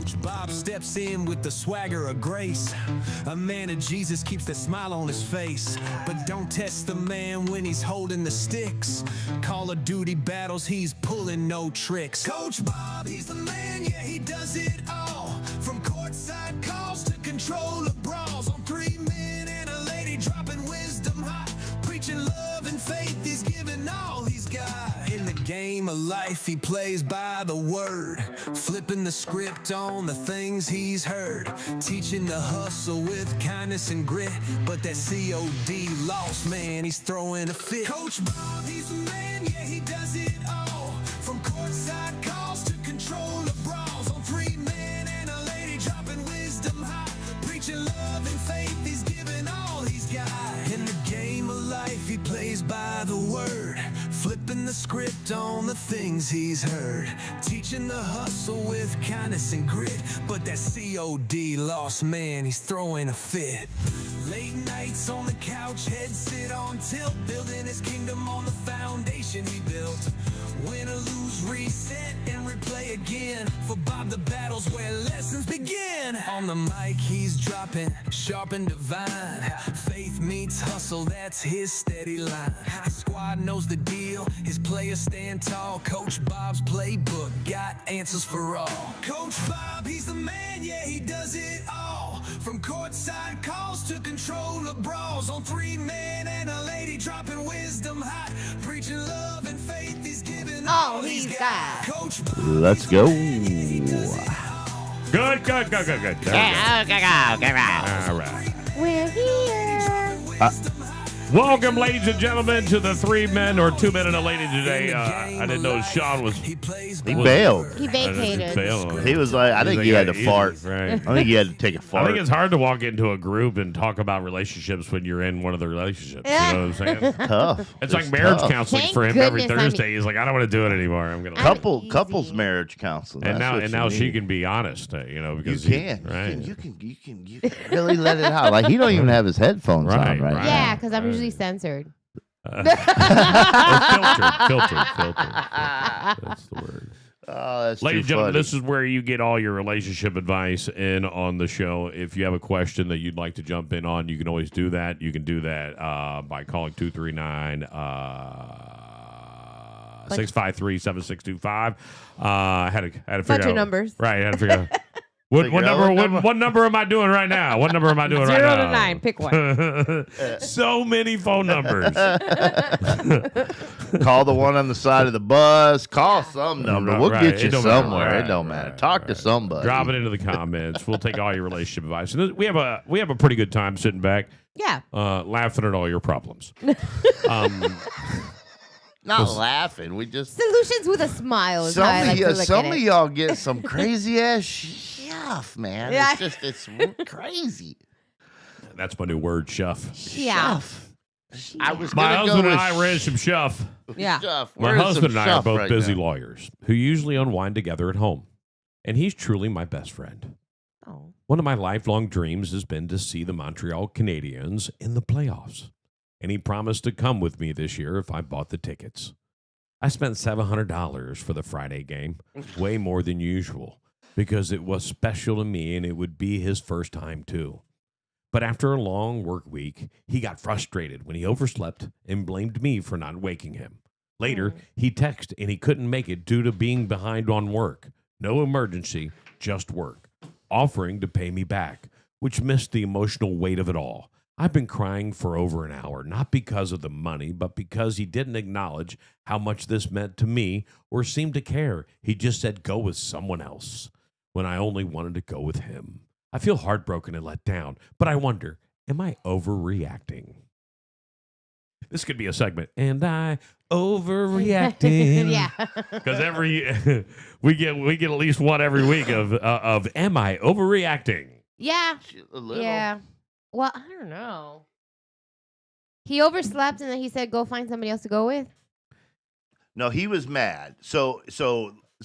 Coach Bob steps in with the swagger of grace. A man of Jesus keeps the smile on his face. But don't test the man when he's holding the sticks. Call of Duty battles, he's pulling no tricks. Coach Bob, he's the man, yeah, he does it all. From courtside calls to control of brawls. On 3 men and a lady dropping wisdom hot. Preaching love and faith, he's giving all he's got. In the game of life, he plays by the word. Flipping the script on the things he's heard. Teaching the hustle with kindness and grit. But that COD lost, man, he's throwing a fit. Coach Bob, he's the man, yeah, he does it all. From courtside calls to control of brawls. On 3 men and a lady dropping wisdom high. Preaching love and faith, he's giving all he's got. In the game of life, he plays by the word. Flipping the script on the things he's heard. Teaching the hustle with kindness and grit. But that COD lost, man, he's throwing a fit. Late nights on the couch, head sit on tilt. Building his kingdom on the foundation he built. Win or lose, reset and replay again. For Bob, the battle's where lessons begin. On the mic, he's dropping sharp and divine. Faith meets hustle, that's his steady line. The squad knows the deal, his players stand tall. Coach Bob's playbook got answers for all. Coach Bob, he's the man, yeah, he does it all. From courtside calls to control of brawls. On 3 men and a lady dropping wisdom hot. Preaching love and faith, he's giving all he's got. Coach Bob, let's go. Good. All right. We're here. Welcome, ladies and gentlemen, to the 3 men or 2 men and a lady today. I didn't know Sean was. He bailed. He vacated. He was like, I think he had to fart. Right. I think he had to take a fart. I think it's hard to walk into a group and talk about relationships when you're in one of the relationships. You know what I'm saying? Tough. It's like marriage counseling Thank for him every goodness I'm- Thursday. He's like, I don't want to do it anymore. I'm gonna. Couples marriage counseling. And That's what now you she need. can be honest, because You can. right? You can really let it out. Like he don't even have his headphones on Right. right now. Yeah, because I'm usually censored. Filtered. That's the word. Oh, that's Ladies and too gentlemen, funny. this is where you get all your relationship advice in on the show. If you have a question that you'd like to jump in on, you can always do that. You can do that by calling 239 653-7625. I had to figure Bunch out of numbers. Right, I had to figure out. What number am I doing right now? What number am I doing right now? 0 to 9. Pick one. So many phone numbers. Call the one on the side of the bus. Call some number. We'll Right. get you It don't matter. somewhere. Right, It don't matter. right, Talk to somebody. Drop it into the comments. We'll take all your relationship advice. And we have a pretty good time sitting back, Yeah. laughing at all your problems. Not laughing. We just Solutions with a smile is how I like to look some at of it. y'all get some crazy ass stuff, man. Yeah. It's crazy. That's my new word, shuff. Yeah. I was My gonna husband go and with I ran some shuff. Yeah. Shuff. My Where's husband some and I are shuff both right busy now? lawyers who usually unwind together at home. And he's truly my best friend. Oh. One of my lifelong dreams has been to see the Montreal Canadiens in the playoffs. And he promised to come with me this year if I bought the tickets. I spent $700 for the Friday game, way more than usual, because it was special to me and it would be his first time too. But after a long work week, he got frustrated when he overslept and blamed me for not waking him. Later, he texted and he couldn't make it due to being behind on work. No emergency, just work, offering to pay me back, which missed the emotional weight of it all. I've been crying for over an hour, not because of the money, but because he didn't acknowledge how much this meant to me or seemed to care. He just said, go with someone else, when I only wanted to go with him. I feel heartbroken and let down, but I wonder, am I overreacting? This could be a segment. And I overreacting. Yeah. Because we get at least one every week of am I overreacting? Yeah. A little. Yeah. Well, I don't know. He overslept and then he said, go find somebody else to go with. No, he was mad. So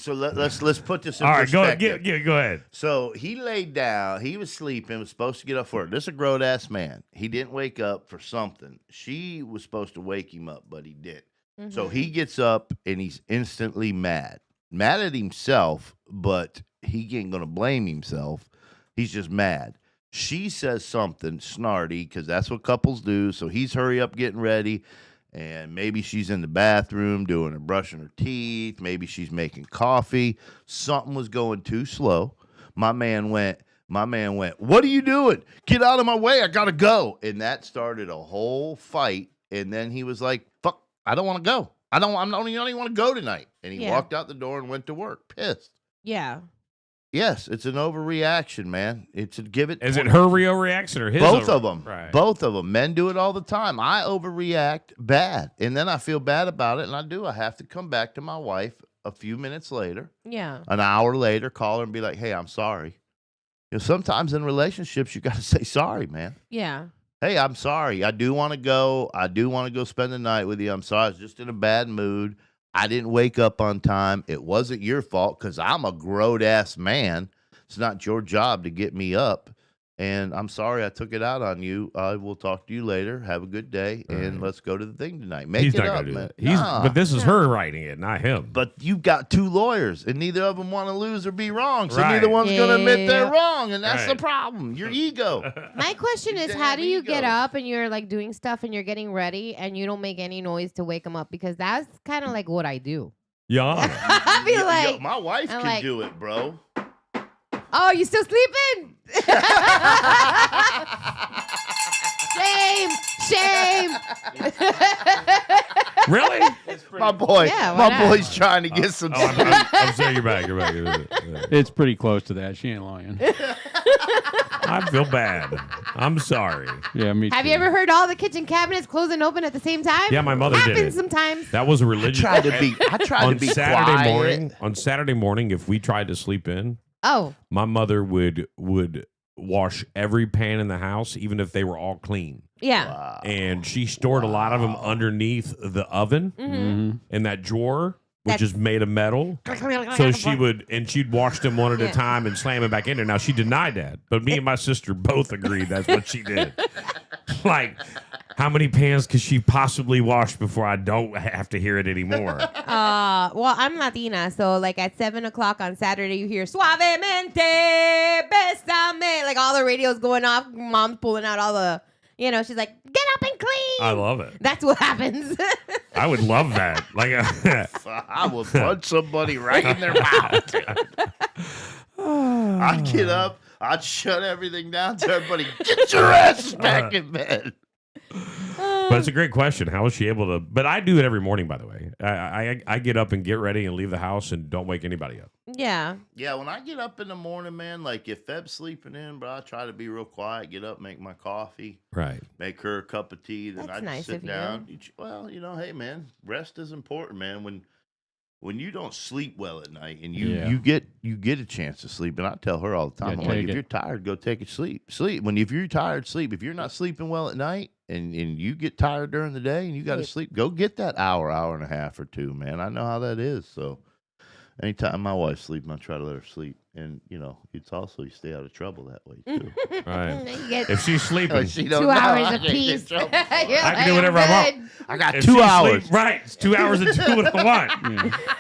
let's put this in All right, go perspective. ahead. So he laid down. He was sleeping. Was supposed to get up for it. This is a grown ass man. He didn't wake up for something. She was supposed to wake him up, but he didn't. So he gets up and he's instantly mad at himself, but he ain't gonna blame himself. He's just mad. She says something snarty because that's what couples do. So he's hurry up getting ready. And maybe she's in the bathroom doing her brushing her teeth. Maybe she's making coffee. Something was going too slow. My man went, what are you doing? Get out of my way. I got to go. And that started a whole fight. And then he was like, fuck, I don't want to go. I don't even want to go tonight. And he walked out the door and went to work pissed. Yeah. Yes, it's an overreaction, man. It's a give it. Is it her real reaction or his? Both of them. Right. Both of them. Men do it all the time. I overreact bad, and then I feel bad about it, and I have to come back to my wife a few minutes later, Yeah. an hour later, call her and be like, "Hey, I'm sorry." Sometimes in relationships, you got to say sorry, man. Yeah. Hey, I'm sorry. I do want to go. I do want to go spend the night with you. I'm sorry. I was just in a bad mood. I didn't wake up on time. It wasn't your fault because I'm a grown-ass man. It's not your job to get me up. And I'm sorry I took it out on you. I will talk to you later. Have a good day, and let's go to the thing tonight. Make He's it not up, gonna do man. that. But this is her writing it, not him. But you've got two lawyers, and neither of them want to lose or be wrong. So Right. neither one's going to admit they're Yeah. wrong, and that's the Right. problem. Your ego. My question is, how do Damn you get ego. up and you're like doing stuff and you're getting ready and you don't make any noise to wake them up? Because that's kind of like what I do. Yeah. I feel like, my wife I'm can like- do it, bro. oh, you still sleeping? Shame. Really? My boy, Yeah, why my not? boy's trying to get some sleep. I'm saying you're back. You're back. It's pretty close to that. She ain't lying. I feel bad. I'm sorry. Yeah, me Have too. you ever heard all the kitchen cabinets close and open at the same time? Yeah, my mother did Happens it. sometimes. That was a I religious. tried to be on quiet. Saturday morning. On Saturday morning, if we tried to sleep in, Oh, my mother would wash every pan in the house, even if they were all clean. yeah. Wow. And she stored a lot of them underneath the oven Mm-hmm. in that drawer, which That's- is made of metal. So she'd wash them one at Yeah. a time and slam them back in there. Now she denied that, but me and my sister both agreed that's what she did. Like, how many pans could she possibly wash before I don't have to hear it anymore? Well, I'm Latina, so like at 7:00 on Saturday, you hear "Suavemente, Bésame," like all the radios going off. Mom's pulling out all the, she's like, "Get up and clean." I love it. That's what happens. I would love that. Like, I will punch somebody right in their mouth. I'd get up. I'd shut everything down. Tell everybody, get your ass back in bed. but it's a great question. How is she able to? But I do it every morning, by the way. I get up and get ready and leave the house and don't wake anybody up. Yeah. Yeah, when I get up in the morning, man, like if Feb's sleeping in, but I try to be real quiet, get up, make my coffee, Right. make her a cup of tea, then That's I nice just sit of you. down. Well, hey, man, rest is important, man. When you don't sleep well at night and you get a chance to sleep, and I tell her all the time, Yeah, I'm like, take if it. you're tired, go take a sleep. If you're tired, sleep. If you're not sleeping well at night and you get tired during the day and you got to sleep, go get that hour and a half or two, man. I know how that is. So anytime my wife's sleeping, I try to let her sleep. And, it's also you stay out of trouble that way, too. Right. You get If she's sleeping, She don't 2 know hours I of can't get peace. in trouble. I can do whatever I want. I got If 2 she hours. sleep- right. It's 2 hours and do what I want.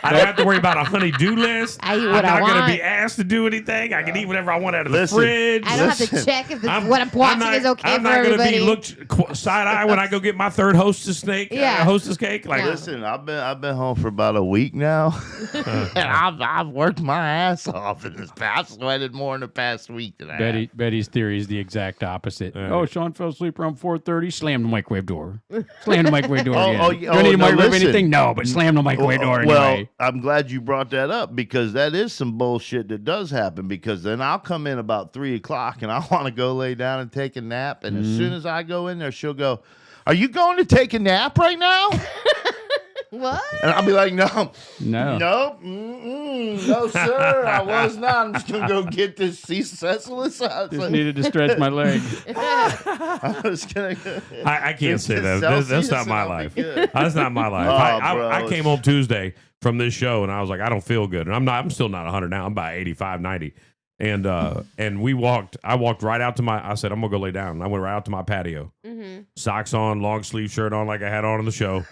I don't have to worry about a honey-do list. I eat I'm what I not going to want. be asked to do anything. I can eat whatever I want out of Listen, the fridge. I don't have to Listen, check if what I'm watching is okay I'm for not gonna everybody. be looked side-eye when I go get my third hostess Yeah. hostess cake. Like, Yeah. Listen, I've been home for about a week now, and I've worked my ass off in this past. I sweated more in the past week than I have. Betty's theory is the exact opposite. Right. Oh, Sean fell asleep around 4:30. Slam the microwave door. Slam the microwave door. Oh, again. oh, Do yeah, I need oh, to no, microwave listen. anything? No, but slam the microwave door anyway. Well, I'm glad you brought that up because that is some bullshit that does happen. Because then I'll come in about 3:00 and I want to go lay down and take a nap, and as soon as I go in there, she'll go, "Are you going to take a nap right now?" What? And I'll be like, "No, No. nope, no, sir, I was not. I'm just gonna go get this Cecil Just salad. needed to stretch my leg. I was gonna go. I can't say that. That's Celsius not and my I'll be life. good. That's not my life. Oh, I bro. came home Tuesday from this show and I was like, I don't feel good. And I'm still not 100 now. I'm about 85, 90. And I walked right out to I said, I'm gonna go lay down. And I went right out to my patio. Mm-hmm. Socks on, long sleeve shirt on like I had on in the show.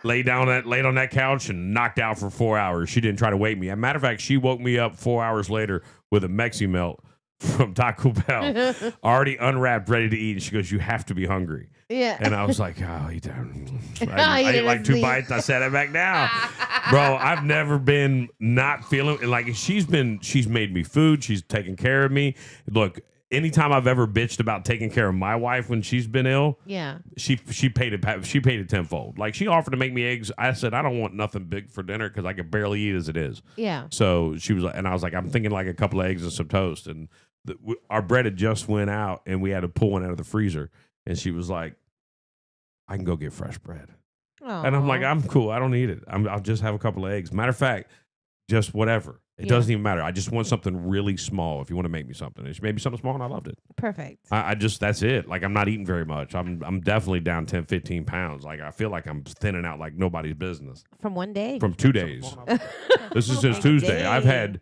laid on that couch and knocked out for 4 hours. She didn't try to wake me. As a matter of fact, she woke me up 4 hours later with a Mexi Melt from Taco Bell, already unwrapped, ready to eat. And she goes, "You have to be hungry." Yeah. And I was like, "Oh, you don't." I I ate didn't like 2 sleep. bites. I sat it back down, bro. I've never been not feeling like she's made me food. She's taken care of me. Look, anytime I've ever bitched about taking care of my wife when she's been ill, Yeah. she paid it tenfold. Like she offered to make me eggs. I said I don't want nothing big for dinner because I can barely eat as it is. Yeah. So she was like, and I was like, I'm thinking like a couple of eggs and some toast. And our bread had just went out, and we had to pull one out of the freezer. And she was like, I can go get fresh bread. And I'm like, I'm cool. I don't need it. I'll just have a couple of eggs. Matter of fact, just whatever. It Yeah. doesn't even matter. I just want something really small. If you want to make me something, and she made me something small, and I loved it. Perfect. I just that's it. Like I'm not eating very much. I'm definitely down 10, 15 pounds. Like I feel like I'm thinning out like nobody's business From one day. from 2 days. This is since Tuesday. I've had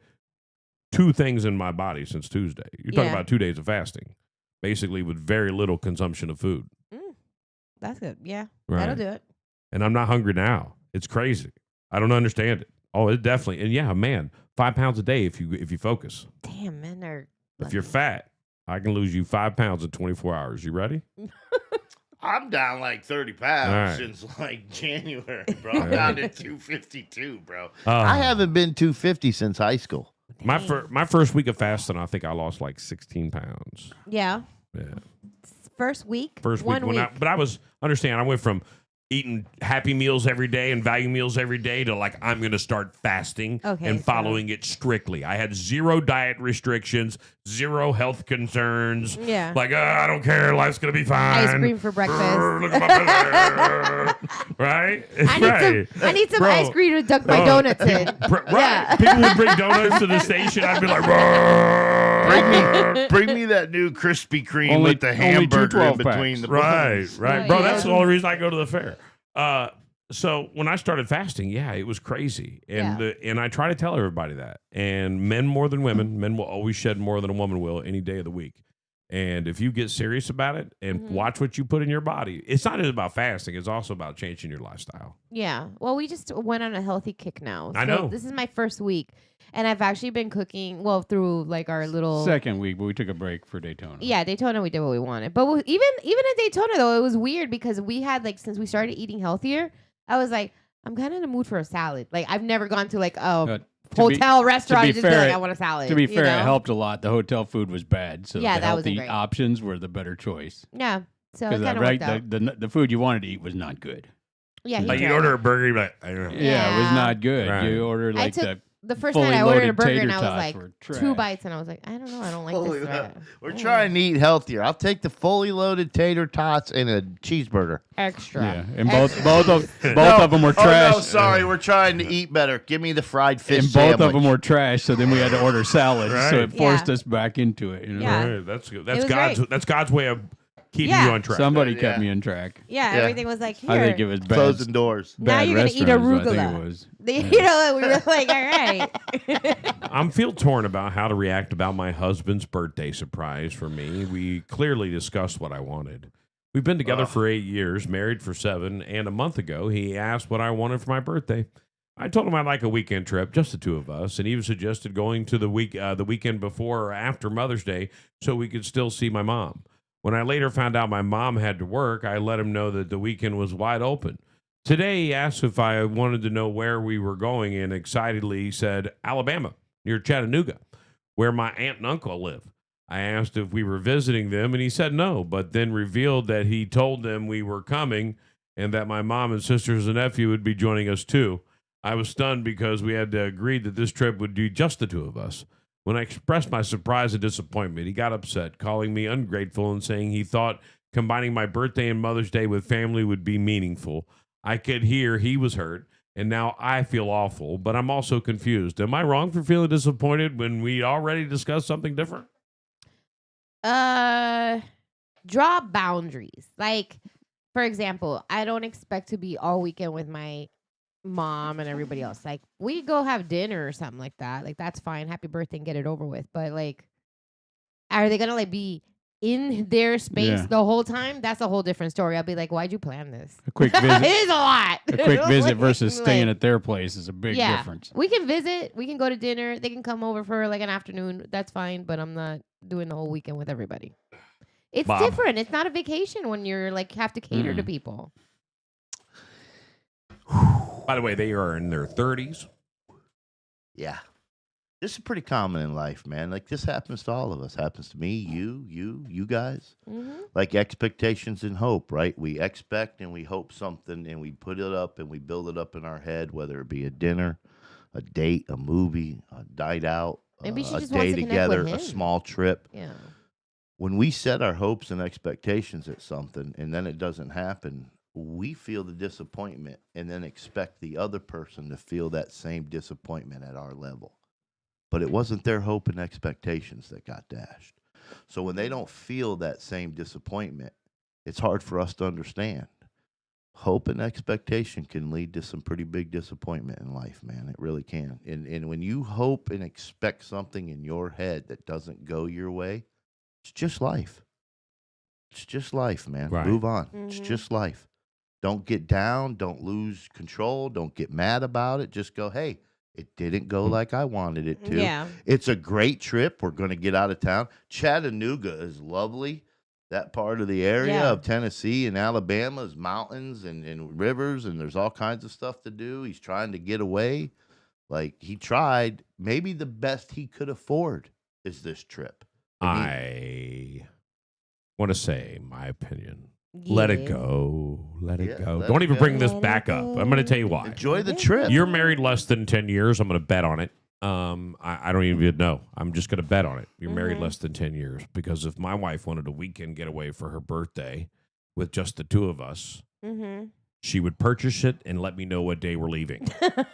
2 things in my body since Tuesday. You're talking Yeah. about 2 days of fasting, basically with very little consumption of food. That's good. Yeah. Right. That'll do it. And I'm not hungry now. It's crazy. I don't understand it. Oh, it definitely. And yeah, man, 5 pounds a day if you focus. Damn, men are. If you're fat, I can lose you 5 pounds in 24 hours. You ready? I'm down like 30 pounds All right. since like January, bro. I'm down to 252, bro. Uh, I haven't been 250 since high school. my Dang. my first week of fasting, I think I lost like 16 pounds. Yeah. Yeah. First week. First week, One week. but I was understand. I went from eating Happy Meals every day and value meals every day to like I'm going to start fasting Okay, and so- following it strictly. I had 0 diet restrictions, 0 health concerns. Yeah. Like I don't care, life's going to be fine. Ice cream for breakfast. Look at my belly. Right? I need some Bro. ice cream to dunk my Oh, donuts in. Right. Yeah. People would bring donuts to the station. I'd be like, Bring me that new Krispy Kreme Only- with the only two hamburger in 12 between packs. the right, buns. right, Oh, bro. yeah. That's the only reason I go to the fair. So when I started fasting, yeah, it was crazy, and Yeah. and I try to tell everybody that. And men more than women, men will always shed more than a woman will any day of the week. And if you get serious about it and Mm-hmm. watch what you put in your body, it's not just about fasting; it's also about changing your lifestyle. Yeah. Well, we just went on a healthy kick now. I So know. This is my first week. And I've actually been cooking, well, through like our little. Second week, but we took a break for Daytona. Yeah, Daytona, we did what we wanted. But even at Daytona, though, it was weird because we had, like, since we started eating healthier, I was like, I'm kind of in the mood for a salad. Like, I've never gone to, like, a To hotel restaurant be and just be fair, like, I want a salad. To be you fair, know? it helped a lot. The hotel food was bad, so Yeah, the that wasn't healthy great. options were the better choice. Yeah. So it Because kind of worked out. the food you wanted to eat was not good. Yeah, he Like you tried order it. a burger, you're like, I don't know. Yeah, it was Yeah. not good. Right. You ordered I like took the first fully night I ordered a loaded burger tater and I was tots like, were 2 trash. bites, and I was like, I don't know. I don't like Holy this. hell. We're trying to eat healthier. I'll take the fully loaded tater tots and a cheeseburger. Extra. Yeah, and Extra. both of them were trash. Oh, no, sorry. We're trying to eat better. Give me the fried fish And sandwich. both of them were trash, so then we had to order salads. So Right. it forced Yeah. us back into it. You know? Yeah. Right, that's good. It That's was God's. great. That's God's way of keeping Yeah. you on track. Somebody Yeah. kept me on track. Yeah, Yeah. everything was like, here. I think it was bad. Closing doors. Now bad you're gonna eat restaurants, I think arugula. it was. You know, we were like, all right. I'm feel torn about how to react about my husband's birthday surprise for me. We clearly discussed what I wanted. We've been together for 8 years, married for 7, and a month ago he asked what I wanted for my birthday. I told him I'd like a weekend trip, just the 2 of us, and he suggested going to the weekend before or after Mother's Day so we could still see my mom. When I later found out my mom had to work, I let him know that the weekend was wide open. Today, he asked if I wanted to know where we were going and excitedly said, Alabama, near Chattanooga, where my aunt and uncle live. I asked if we were visiting them, and he said no, but then revealed that he told them we were coming and that my mom and sisters and nephew would be joining us too. I was stunned because we had agreed that this trip would be just the 2 of us. When I expressed my surprise and disappointment, he got upset, calling me ungrateful and saying he thought combining my birthday and Mother's Day with family would be meaningful. I could hear he was hurt, and now I feel awful, but I'm also confused. Am I wrong for feeling disappointed when we already discussed something different? Draw boundaries. Like, for example, I don't expect to be all weekend with my mom and everybody else. Like, we go have dinner or something like that. Like, that's fine. Happy birthday and get it over with. But like, are they gonna like be in their space Yeah. the whole time, that's a whole different story. I'll be like, why'd you plan this? A quick It visit. is a lot. A quick visit versus Like, staying at their place is a big difference. we can visit. We can go to dinner. They can come over for like an afternoon. That's fine. But I'm not doing the whole weekend with everybody. It's Bob. different. It's not a vacation when you're like have to cater to people. By the way, they are in their 30s. Yeah. This is pretty common in life, man. Like this happens to all of us. Happens to me, you guys. Mm-hmm. Like expectations and hope, right? We expect and we hope something and we put it up and we build it up in our head, whether it be a dinner, a date, a movie, a night out, Maybe she a just wants day to connect together, with a him. small trip. Yeah. When we set our hopes and expectations at something and then it doesn't happen, we feel the disappointment and then expect the other person to feel that same disappointment at our level. But it wasn't their hope and expectations that got dashed. So when they don't feel that same disappointment, it's hard for us to understand. Hope and expectation can lead to some pretty big disappointment in life, man. It really can. And when you hope and expect something in your head that doesn't go your way, it's just life. It's just life, man. Right. Move on. It's Mhm. just life. Don't get down. Don't lose control. Don't get mad about it. Just go, hey, it didn't go like I wanted it to. Yeah. It's a great trip. We're going to get out of town. Chattanooga is lovely. That part of the area Yeah. of Tennessee and Alabama is mountains and rivers, and there's all kinds of stuff to do. He's trying to get away. Like, he tried. Maybe the best he could afford is this trip. And I want to say my opinion. Let it Yeah. go. Let it Yeah, go. let Don't it even go. bring this Let it back up. I'm going to tell you why. Enjoy the trip. You're married less than 10 years. I'm going to bet on it. I don't even know. I'm just going to bet on it. You're married Mhm. less than 10 years. Because if my wife wanted a weekend getaway for her birthday with just the two of us, Mm-hmm. she would purchase it and let me know what day we're leaving. To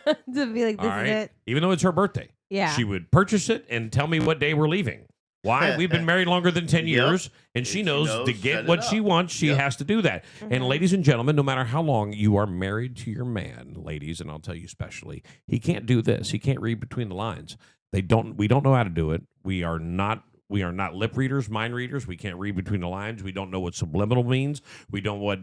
be like, this All right? is it. Even though it's her birthday. Yeah. She would purchase it and tell me what day we're leaving. Why? We've been married longer than 10 Yep. years, and she She knows knows, to set get it what she up. wants, she Yep. has to do that. And Mhm. ladies and gentlemen, no matter how long you are married to your man, ladies, and I'll tell you especially, he can't do this. He can't read between the lines. We don't know how to do it. We are not lip readers, mind readers. We can't read between the lines. We don't know what subliminal means. We don't what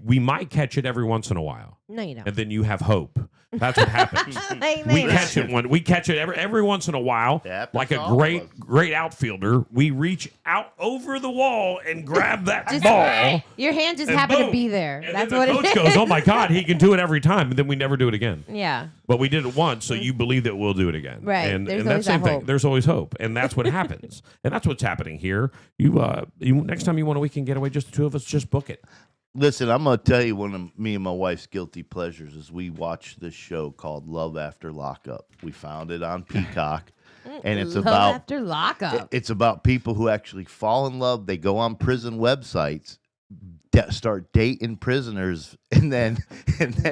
we might catch it every once in a while. No, you don't. And then you have hope. That's what happens. Like, We no, catch it every once in a while, It happens like to a all of us. great outfielder. We reach out over the wall and grab that Just- ball. Your hand just And happened to boom. be there. And That's then what the it coach is. goes, "Oh my God, he can do it every time." And then we never do it again. Yeah. But we did it once, so you believe that we'll do it again. Right. And, There's and always that same that thing. hope. There's always hope, and that's what happens. And that's what's happening here. You next time you want a weekend getaway, just the two of us, just book it. Listen, I'm going to tell you one of me and my wife's guilty pleasures is we watch this show called Love After Lockup. We found it on Peacock, and it's Love about after lockup. it's about people who actually fall in love. They go on prison websites, start dating prisoners, and then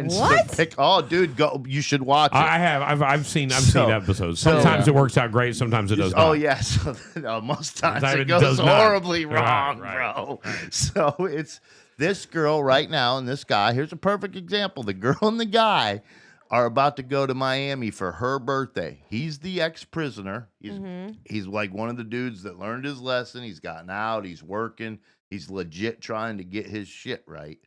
What? pick. Oh, dude, go! You should watch it. I have. I've seen So- episodes. so- Sometimes it works out great. Sometimes it does not. Oh yeah, so no, most times Sometimes it it goes does not. horribly Right, wrong, right, bro. So it's this girl right now and this guy. Here's a perfect example. The girl and the guy are about to go to Miami for her birthday. He's the ex-prisoner. He's like one of the dudes that learned his lesson. He's gotten out. He's working. He's legit trying to get his shit right.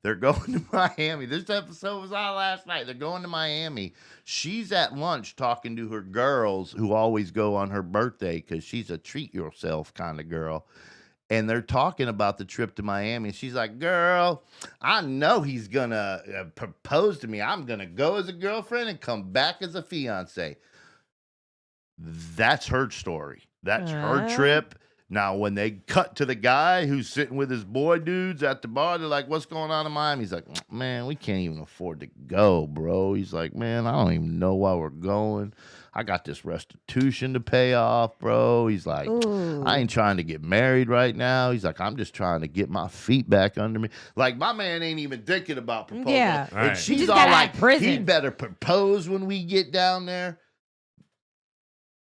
They're going to Miami. This episode was on last night. They're going to Miami. She's at lunch talking to her girls who always go on her birthday because she's a treat yourself kind of girl. And they're talking about the trip to Miami. She's like, girl, I know he's going to propose to me. I'm going to go as a girlfriend and come back as a fiance. That's her story. That's her trip. Now, when they cut to the guy who's sitting with his boy dudes at the bar, they're like, what's going on in Miami? He's like, man, we can't even afford to go, bro. He's like, man, I don't even know why we're going. I got this restitution to pay off, bro. He's like, Ooh. I ain't trying to get married right now. He's like, I'm just trying to get my feet back under me. Like, my man ain't even thinking about proposing. Yeah. Right. And she's just all got out like, of prison. he better propose when we get down there.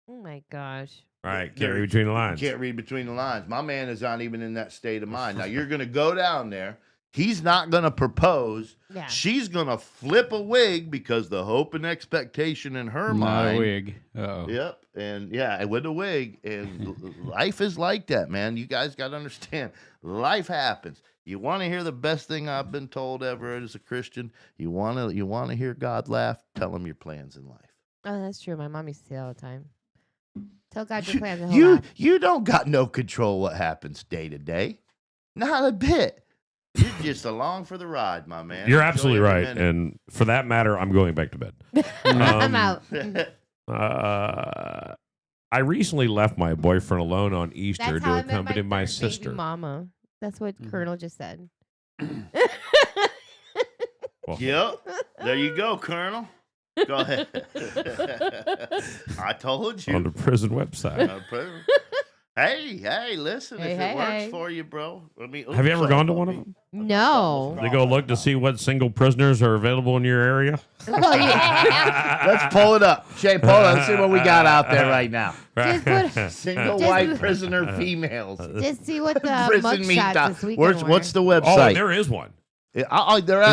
Oh my gosh. All right, can't read between the lines. Can't read between the lines. My man is not even in that state of mind. Now, you're going to go down there. He's not going to propose. Yeah. She's going to flip a wig because the hope and expectation in her Not mind. a wig. Uh-oh. Yep. And yeah, with a wig. And life is like that, man. You guys got to understand. Life happens. You want to hear the best thing I've been told ever as a Christian? You want to hear God laugh? Tell him your plans in life. Oh, that's true. My mom used to say all the time. Tell God your plans and You he'll laugh. you don't got no control what happens day to day. Not a bit. You're just along for the ride, my man. You're Enjoy absolutely every right. minute. And for that matter, I'm going back to bed. I'm Um, out. I recently left my boyfriend alone on Easter That's how to I met accompany my third baby sister. mama. That's what Mhm. Colonel just said. Well, Yep. There you go, Colonel. Go ahead. I told you. on the prison website. Hey, listen, Hey, if hey, it works hey. for you, bro. Have you ever gone to one of them? No. They go look to see what single prisoners are available in your area. Well, yeah. Let's pull it up. Shay, pull it up. Let's see what we got out there right now. Just put- Single Just- white prisoner females. Just see what the Prison meat. mugshots this weekend What's the Oh, website? there is one. There There's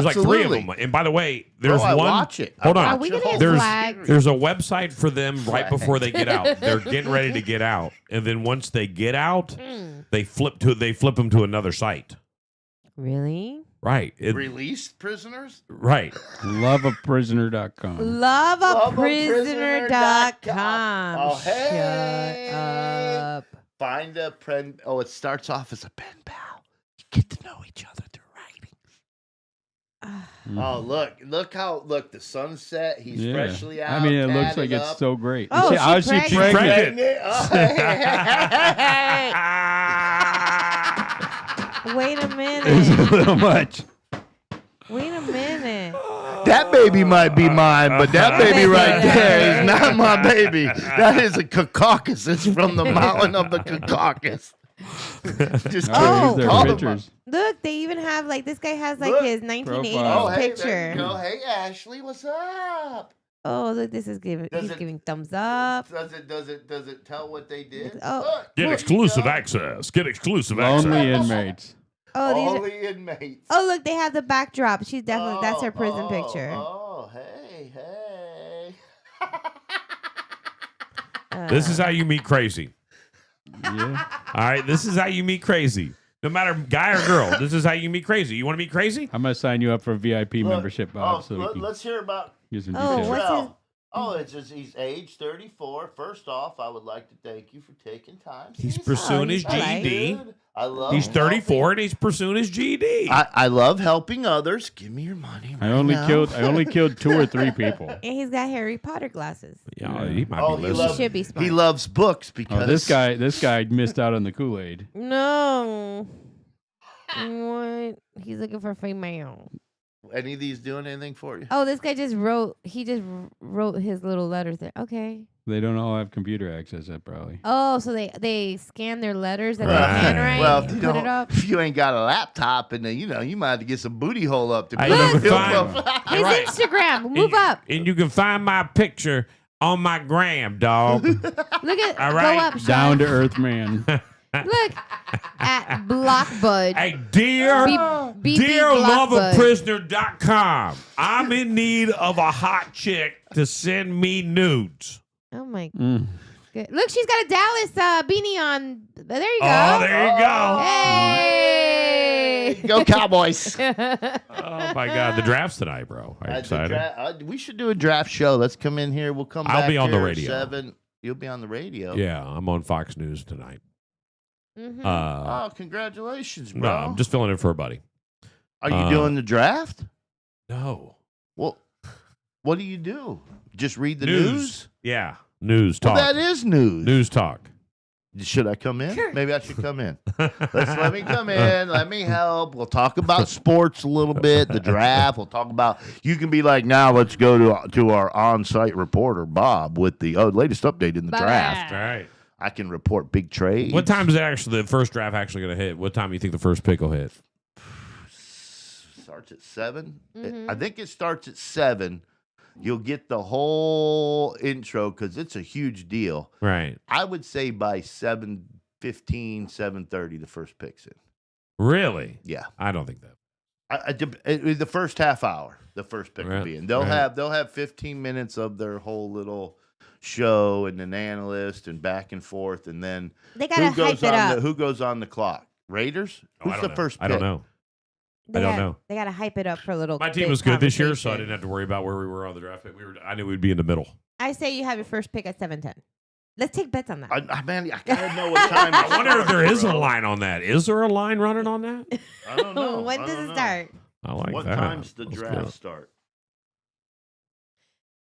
like absolutely. three of them. And by the way, there's I one. watch it. Hold on. Are we gonna get There's flagged? there's a website for them right before they get out. They're getting ready to get out, and then once they get out, Mm. they flip them to another site. Really? Right. Released prisoners? Right. Loveaprisoner.com. Loveaprisoner.com. Oh, hey. Shut up. Find a pen. Oh, it starts off as a pen pal. You get to know each other through writing. Oh, look the sunset. He's freshly out. I mean, it looks tatted like it's up. so great. Oh, See, how is she's she pregnant. pregnant? Oh, hey. Wait a It's a minute. little much. Wait a minute. That baby might be mine, but that baby right there is not my baby. That is a Caucasus from the mountain of the Caucasus. Just Oh. Here's their call them pictures. Look, they even have like this guy has like Look. his 1980s Profile. Oh, hey, there picture. you go. Hey, Ashley, what's up? Oh, look, this is giving. Does He's it- giving thumbs up. Does it tell what they did? Oh. Look, Get look, exclusive you know? access. Get exclusive Lonely access. inmates. Oh, these. Are, Only inmates. oh, look, they have the backdrop. She's definitely that's her prison picture. Oh, hey. This is how you meet crazy. Yeah. All right. This is how you meet crazy. No matter guy or girl, this is how you meet crazy. You want to meet crazy? I'm going to sign you up for a VIP Look, membership, Bob, so we can let's hear about get some Oh, details. what's his- Oh, it's just he's age 34. First off, I would like to thank you for taking time. to He's see pursuing us. his polite. GED. Dude, I love. He's 34 and he's pursuing his GED. I love helping others. Give me your money. I right only now. killed 2 or 3 people. And he's got Harry Potter glasses. Yeah, he might Oh, be he listening. loves. should be smart. He loves books because Oh, this guy missed out on the Kool-Aid. No. What? He's looking for female. Any of these doing anything for you? Oh, this guy just wrote. He just wrote his little letters there. Okay. They don't all have computer access yet, probably. Oh, so they scan their letters and Right. they handwrite. Well, and if you, put it don't, up. if you ain't got a laptop, and then you might have to get some booty hole up to I put never it find- up. His Right. Instagram. And Move you- up. And you can find my picture on my gram, dog. Look at. All Go right. up. Sean. Down to earth man. Look at Blockbud. Hey, dear Blockbud. loveaprisoner.com. I'm in need of a hot chick to send me nudes. Oh my Mm. god! Look, she's got a Dallas beanie on. There you go. Oh, there you go. Hey! Go Cowboys! Oh my God, the draft's tonight, bro. Are you excited? We should do a draft show. Let's come in here. We'll come. I'll back be on the here at radio. 7. You'll be on the radio. Yeah, I'm on Fox News tonight. Mhm. Oh, congratulations, No, bro. I'm just filling in for a buddy. Are you doing the draft? No. Well, what do you do? Just read the news? Yeah, news Well, talk. that is news. News talk. Should I come in? Maybe I should come in. Let me come in. Let me help. We'll talk about sports a little bit, the draft. We'll talk about. You can be like, now let's go to our on-site reporter Bob with the latest update in the draft. All right. I can report big trades. What time is the first draft actually going to hit? What time do you think the first pick will hit? Starts at 7. Mhm. I think it starts at 7. You'll get the whole intro because it's a huge deal. Right. I would say by 7:15, 7:30, the first pick's in. Really? Yeah. I don't think that. The first half hour, the first pick will be in. They'll have 15 minutes of their whole little show and an analyst and back and forth, and then They gotta hype it up. who goes on the clock? Raiders? Who's the first pick? I don't know. I don't know. They gotta hype it up for a little. My team big was good this year, so I conversation. didn't have to worry about where we were on the draft pick. I knew we'd be in the middle. I say you have your first pick at 7:10. Let's take bets on that. I gotta know what time. I wonder if there is a bro. line on that. Is there a line running on that? I don't know. When I does don't it know. start? I like What that. time's the That's draft good. start?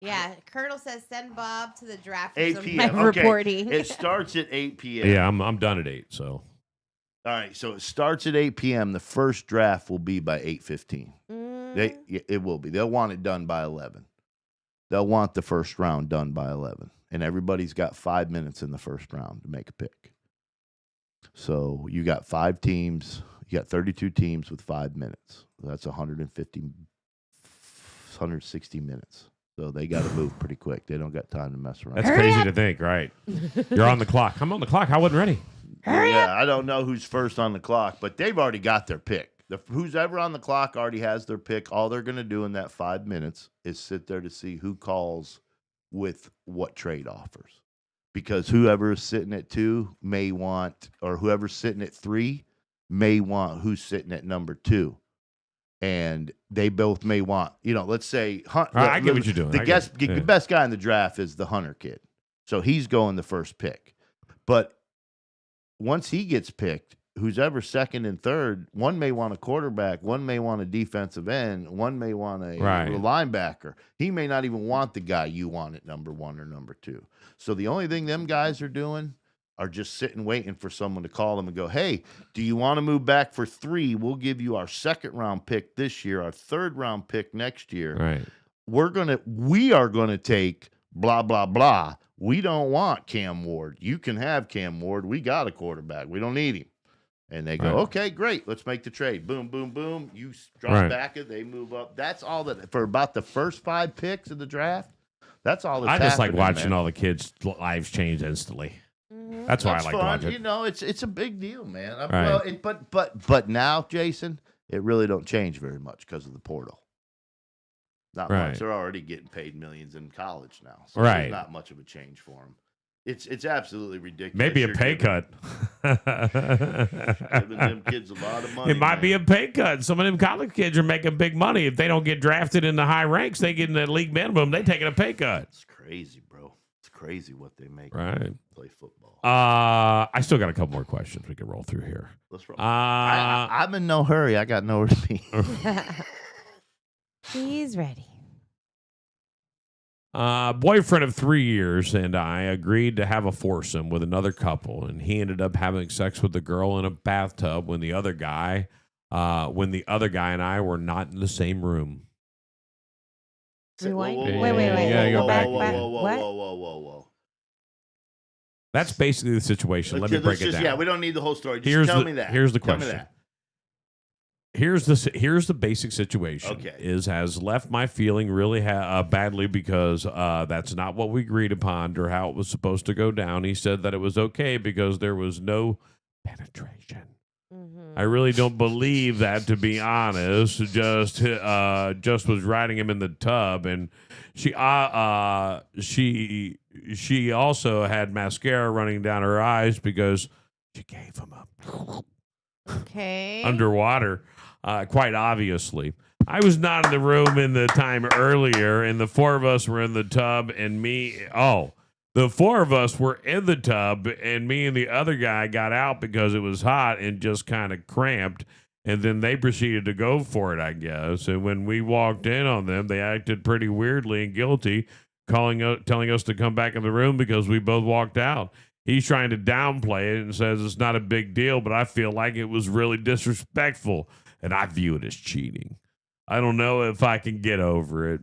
Yeah, Colonel says send Bob to the draft. 8 for some p.m. live Okay. reporting. It starts at 8 p.m. Yeah, I'm done at 8. So All right, so it starts at 8 p.m. The first draft will be by 8:15. It will be. They'll want it done by 11. They'll want the first round done by 11. And everybody's got 5 minutes in the first round to make a pick. So you got 5 teams. You got 32 teams with 5 minutes. That's 160 minutes. So they got to move pretty quick. They don't got time to mess around. that's crazy to think, right? You're on the clock. I'm on the clock. I wasn't ready. I don't know who's first on the clock, but they've already got their pick. Who's ever on the clock already has their pick. All they're going to do in that 5 minutes is sit there to see who calls with what trade offers. Because whoever is sitting at 2 may want, or whoever's sitting at 3 may want who's sitting at number 2. And they both may want, let's say, I get what you're doing. The best guy in the draft is the Hunter kid. So he's going the first pick. But once he gets picked, who's ever second and third, one may want a quarterback, one may want a defensive end, one may want a linebacker. He may not even want the guy you want at number 1 or number 2. So the only thing them guys are doing are just sitting waiting for someone to call them and go, hey, do you want to move back for 3? We'll give you our 2nd round pick this year, our 3rd round pick next year. Right. We are gonna take blah, blah, blah. We don't want Cam Ward. You can have Cam Ward. We got a quarterback. We don't need him. And they go, okay, great. Let's make the trade. Boom, boom, boom. You drop back it. They move up. That's all that for about the first 5 picks of the draft. That's all that's I just like happening, watching man. all the kids' lives change instantly. That's why I like fun. watching. It's a big deal, man. Right. Well, but now, Jason, it really don't change very much because of the portal. Not much. They're already getting paid millions in college now. So there's not much of a change for them. It's absolutely ridiculous. Maybe a pay cut. Giving them kids a lot of money. It might be a pay cut. Some of them college kids are making big money. If they don't get drafted in the high ranks, they get in the league minimum. They taking a pay cut. It's crazy, bro. It's crazy what they make. Right. Play football. I still got a couple more questions we can roll through here. Let's roll. I'm in no hurry. I got nowhere to be. He's ready. Boyfriend of 3 years and I agreed to have a foursome with another couple, and he ended up having sex with the girl in a bathtub when the other guy and I were not in the same room. Rewind. Whoa, Wait. Yeah, go back. Whoa. That's basically the situation. Let me break it down. Yeah, we don't need the whole story. Just tell me that. Here's the Tell me question. that. Here's the basic situation. Okay. Has left my feeling really badly because that's not what we agreed upon or how it was supposed to go down. He said that it was okay because there was no penetration. I really don't believe that, to be honest. Just was riding him in the tub, and she also had mascara running down her eyes because she gave him up. Okay. Underwater, quite obviously. I was not in the room in the time earlier, and the 4 of us were in the tub, and the 4 of us were in the tub, and me and the other guy got out because it was hot and just kind of cramped, and then they proceeded to go for it, I guess. And when we walked in on them, they acted pretty weirdly and guilty, telling us to come back in the room because we both walked out. He's trying to downplay it and says it's not a big deal, but I feel like it was really disrespectful, and I view it as cheating. I don't know if I can get over it.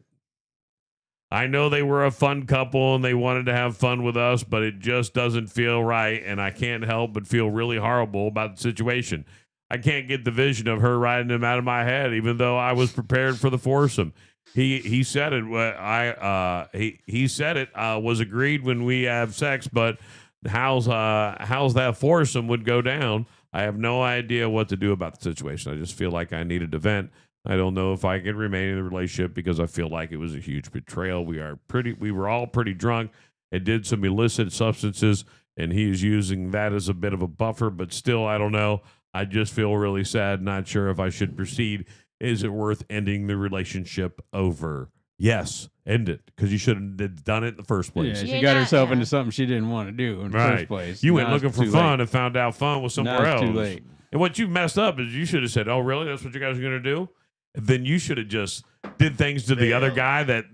I know they were a fun couple and they wanted to have fun with us, but it just doesn't feel right, and I can't help but feel really horrible about the situation. I can't get the vision of her riding him out of my head, even though I was prepared for the foursome. He said it. He said it was agreed when we have sex, but how's that foursome would go down? I have no idea what to do about the situation. I just feel like I needed to vent. I don't know if I can remain in the relationship because I feel like it was a huge betrayal. We were all pretty drunk and did some illicit substances, and he is using that as a bit of a buffer, but still, I don't know. I just feel really sad, not sure if I should proceed. Is it worth ending the relationship over? Yes, end it, because you should have done it in the first Yeah, place. she You're got not- herself yeah. into something she didn't want to do in the Right. first place. You went Now it's looking for too fun late. and found out fun was somewhere Now it's else. too late. And what you messed up is you should have said, "Oh, really? That's what you guys are going to do?" And then you should have just did things to the other guy that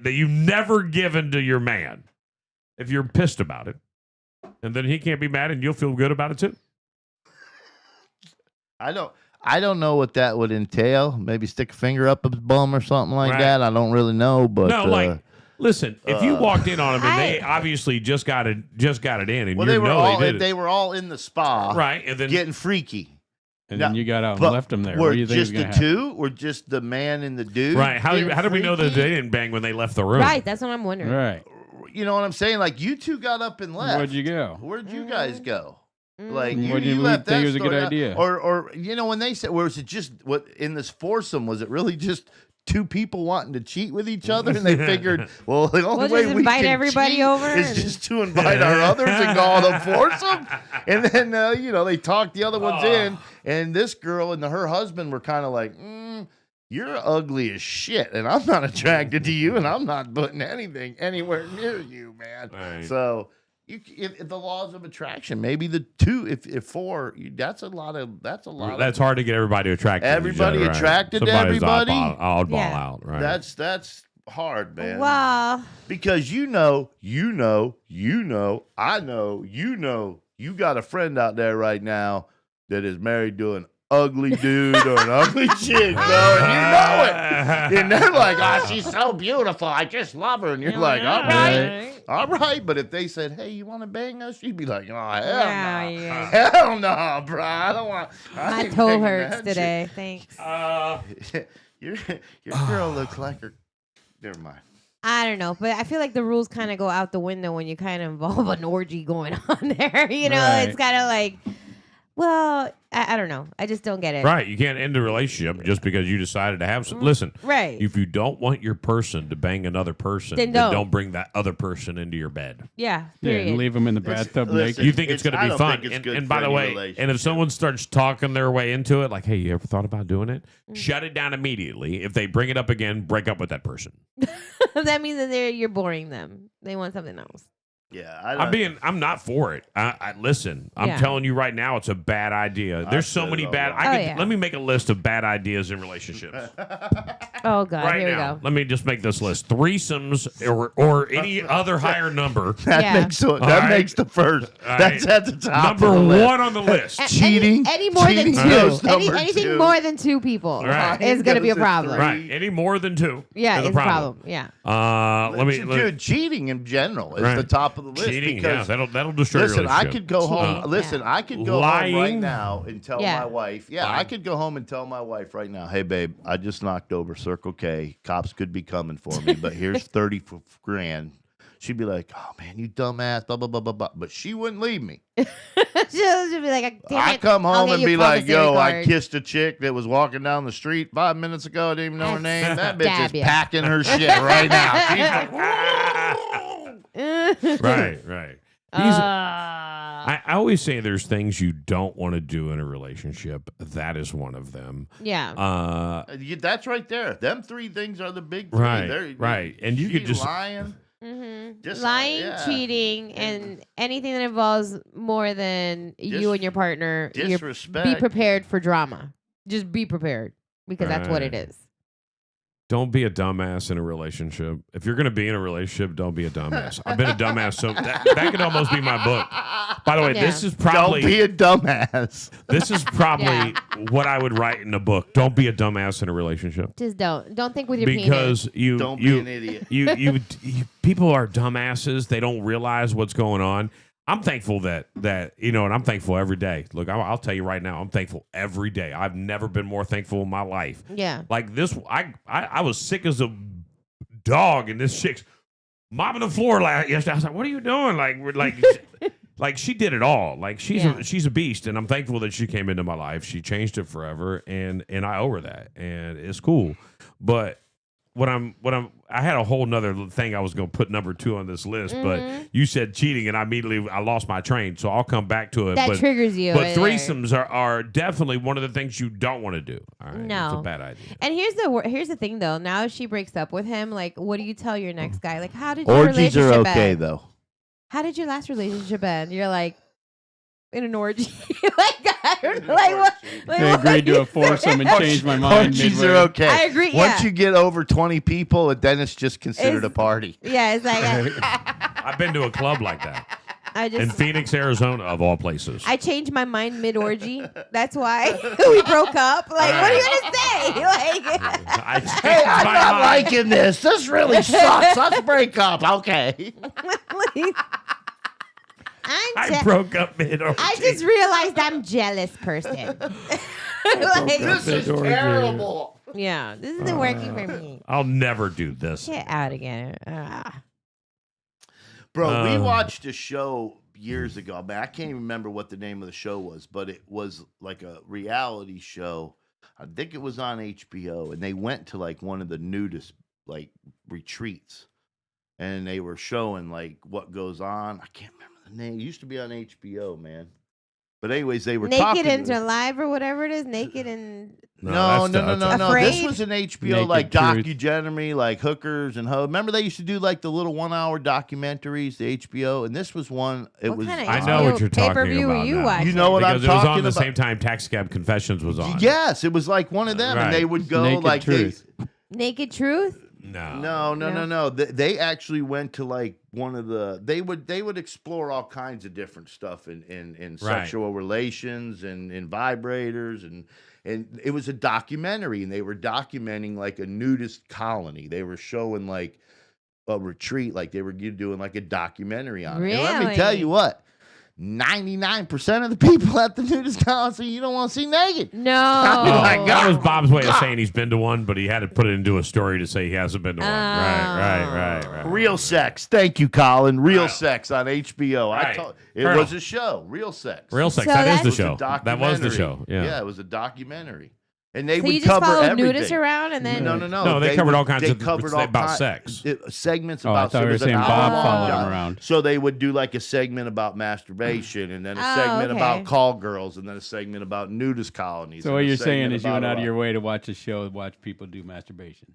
you never given to your man. If you're pissed about it, and then he can't be mad, and you'll feel good about it too. I don't know what that would entail. Maybe stick a finger up his bum or something like Right. that. I don't really know, but No, like, listen, if you walked in on them and they I- obviously just got it in, and well, you they were know all they did it, all in the spa, right? And then getting freaky. And No, then you got out and But left them there. Were What do you think just is the gonna happen? two, or just the man and the dude? right? How getting do we know that freaky? they didn't bang when they left the room? Right, that's what I'm wondering. Right. You know what I'm saying? Like you two got up and left. Where'd you go? Where'd you guys go? Mm. Like What do you left think that was a good story out. idea? Or you know when they said, was it just what in this foursome? Was it really just two people wanting to cheat with each other, and they figured, well, the only We'll way just we invite can everybody cheat over is and- just to invite our others and call them foursome. And then they talked the other ones in, and this girl and her husband were kind of like, you're ugly as shit, and I'm not attracted to you, and I'm not putting anything anywhere near you, man. Right. So if the laws of attraction, maybe the two, if four, that's a lot of. That's hard to get everybody attracted. Everybody to each other, attracted to Somebody's everybody? Oddball Yeah. out, right? That's hard, man. Well, Because I know, you got a friend out there right now that is married to an ugly dude or an ugly chick, bro, and you know it. And they're like, "Oh, she's so beautiful. I just love her." And you're like, "All right." But if they said, "Hey, you want to bang us?" You'd be like, "Oh, hell Yeah, no, yeah. hell no, bro. I don't want." my ain't toe banging hurts that today. Thanks. chick." Your girl looks like her. Never mind. I don't know, but I feel like the rules kind of go out the window when you kind of involve an orgy going on there. Right. It's kind of like, well, I don't know. I just don't get it. Right. You can't end a relationship just because you decided to have some. Listen, Right. if you don't want your person to bang another person, Then then don't. don't bring that other person into your bed. Yeah. Yeah, Period. and leave them in the Listen, bathtub listen. naked. You think it's going I to be don't fun. think it's And, good and for by the any way, and relationship. if someone starts talking their way into it, like, hey, you ever thought about doing it? Mm. Shut it down immediately. If they bring it up again, break up with that person. That means that you're boring them. They want something else. Yeah, I'm not for it. Listen, I'm Yeah. telling you right now, it's a bad idea. There's so said many it all bad. along. yeah. Let me make a list of bad ideas in relationships. Oh God, Right here now, we go. let me just make this list: threesomes or any other higher number. That Yeah. makes that right. makes the first. All That's right. at the top. Number of the list. one on the list. Cheating. Any more than Cheating two. goes number Anything two. more than two people Right. is going to be a Goes at problem. three. Right. Any more than two. Yeah, is it's a problem. Yeah. Let me. Dude, cheating in general is Right. the top of the list. cheating. because Yeah, that'll destroy your listen, I relationship. could go home. Uh, Listen, I could go home right lying. now and tell Yeah. my wife. Yeah, I Lying. could go home and tell my wife right now. Hey, babe, I just knocked over Circle K. Cops could be coming for me, but here's 30 grand. She'd be like, "Oh man, you dumbass." Blah blah blah blah blah. But she wouldn't leave me. She'll be like, damn I it, come I'll home get and you be a like, promissory "Yo, I card." kissed a chick that was walking down the street 5 minutes ago. I didn't even know her name. That bitch Stab is ya. packing her shit right now." She's like, right. I always say there's things you don't want to do in a relationship. That is one of them. yeah. That's right there. Them three things are the big three. Right, They're- right. And you could she just- lying. Just, Lying, yeah. cheating, and anything that involves more than you and your partner. Be Disrespect. prepared for drama. Just be prepared because that's what it Right. is. Don't be a dumbass in a relationship. If you're going to be in a relationship, don't be a dumbass. I've been a dumbass, so that could almost be my book. By the way, Yeah. this is Don't probably be a dumbass. this is probably Yeah. what I would write in a book. Don't be a dumbass in a relationship Just don't think with your because you Don't you, be an idiot. you people are dumbasses. They don't realize what's going on. I'm thankful that and I'm thankful every day. Look, I'll tell you right now, I'm thankful every day. I've never been more thankful in my life. penis. Yeah. Like this, I was sick as a dog, and this chick's mopping the floor yesterday. I was like, "What are you doing?" Like we're like, like she did it all. Like Yeah. she's a beast, and I'm thankful that she came into my life. She changed it forever, and I owe her that, and it's cool. But I had a whole nother thing I was going to put number 2 on this list, but you said cheating, and I lost my train, so I'll come back to it. That but, triggers you. But right there. threesomes are definitely one of the things you don't want to do. All right, it's No. a bad idea. And here's the thing though. Now if she breaks up with him, like, what do you tell your next guy? Like, how did your Orgies are relationship okay end? though. How did your last relationship end? You're like, in an orgy. Like, I don't know. Like, what? Like, I what agreed do to you a foursome and say? changed my mind Orgies midway. are okay. I agree, Once yeah. you get over 20 people, then it's just considered It's- a party. Yeah, it's like, I've been to a club like that I in just. Phoenix, Arizona, of all places. I changed my mind mid orgy. That's why we broke up. Like, what are you gonna say? Like, I changed Hey, I'm my not mind. liking this. This really sucks. Let's break up. Okay. I broke up mid-orgy. I just realized I'm jealous person. Like, This is terrible. yeah, this isn't working for me. I'll never do this. Get out again. Bro, we Uh. watched a show years ago. Man, I can't even remember what the name of the show was, but it was like a reality show. I think it was on HBO, and they went to like one of the nudist like retreats, and they were showing like what goes on. I can't remember the name. It used to be on HBO, man. But anyways, they were talking. Naked and Alive or whatever it is. Naked and No. that's This Afraid? was an HBO Naked like Truth. documentary, like hookers and hoes. Remember they used to do like the little 1-hour documentaries, the HBO, and this was one. It what was. kind of I know what you're talking pay-per-view about were you now. watching? You know what because I'm it was talking on the about? same time Taxi Cab Confessions was on. Yes, it was like one of them, and Right. they would go Naked like Truth. Naked Truth? No. They actually went to like one of the. They would explore all kinds of different stuff in Right. sexual relations and in vibrators and it was a documentary, and they were documenting like a nudist colony. They were showing like a retreat, like they were doing like a documentary on it. And let me tell Really? you what. 99% of the people at the nudist colony, you don't want to see naked. No. Oh my God. That was Bob's way of saying he's been to one, but he had to put it into a story to say he hasn't been to one. Oh. Right. Real Sex. Thank you, Colin. Real Right. Sex on HBO. Right. It Colonel. was a show. Real Sex. Real sex. So That is that's- the It was a show. That was the documentary. show. Yeah. it was a documentary. And they So would you just cover follow everything. nudists around and then No. No, they covered all kinds they of covered all about ki- sex. segments Oh, I about. thought so you it were was an saying Bob hour-long followed doc- him around. So they would do like a segment about masturbation, and then a Oh, segment okay. about call girls, and then a segment about nudist colonies. So and what a you're saying segment is you went about out of a- your way to watch a show and watch people do masturbation.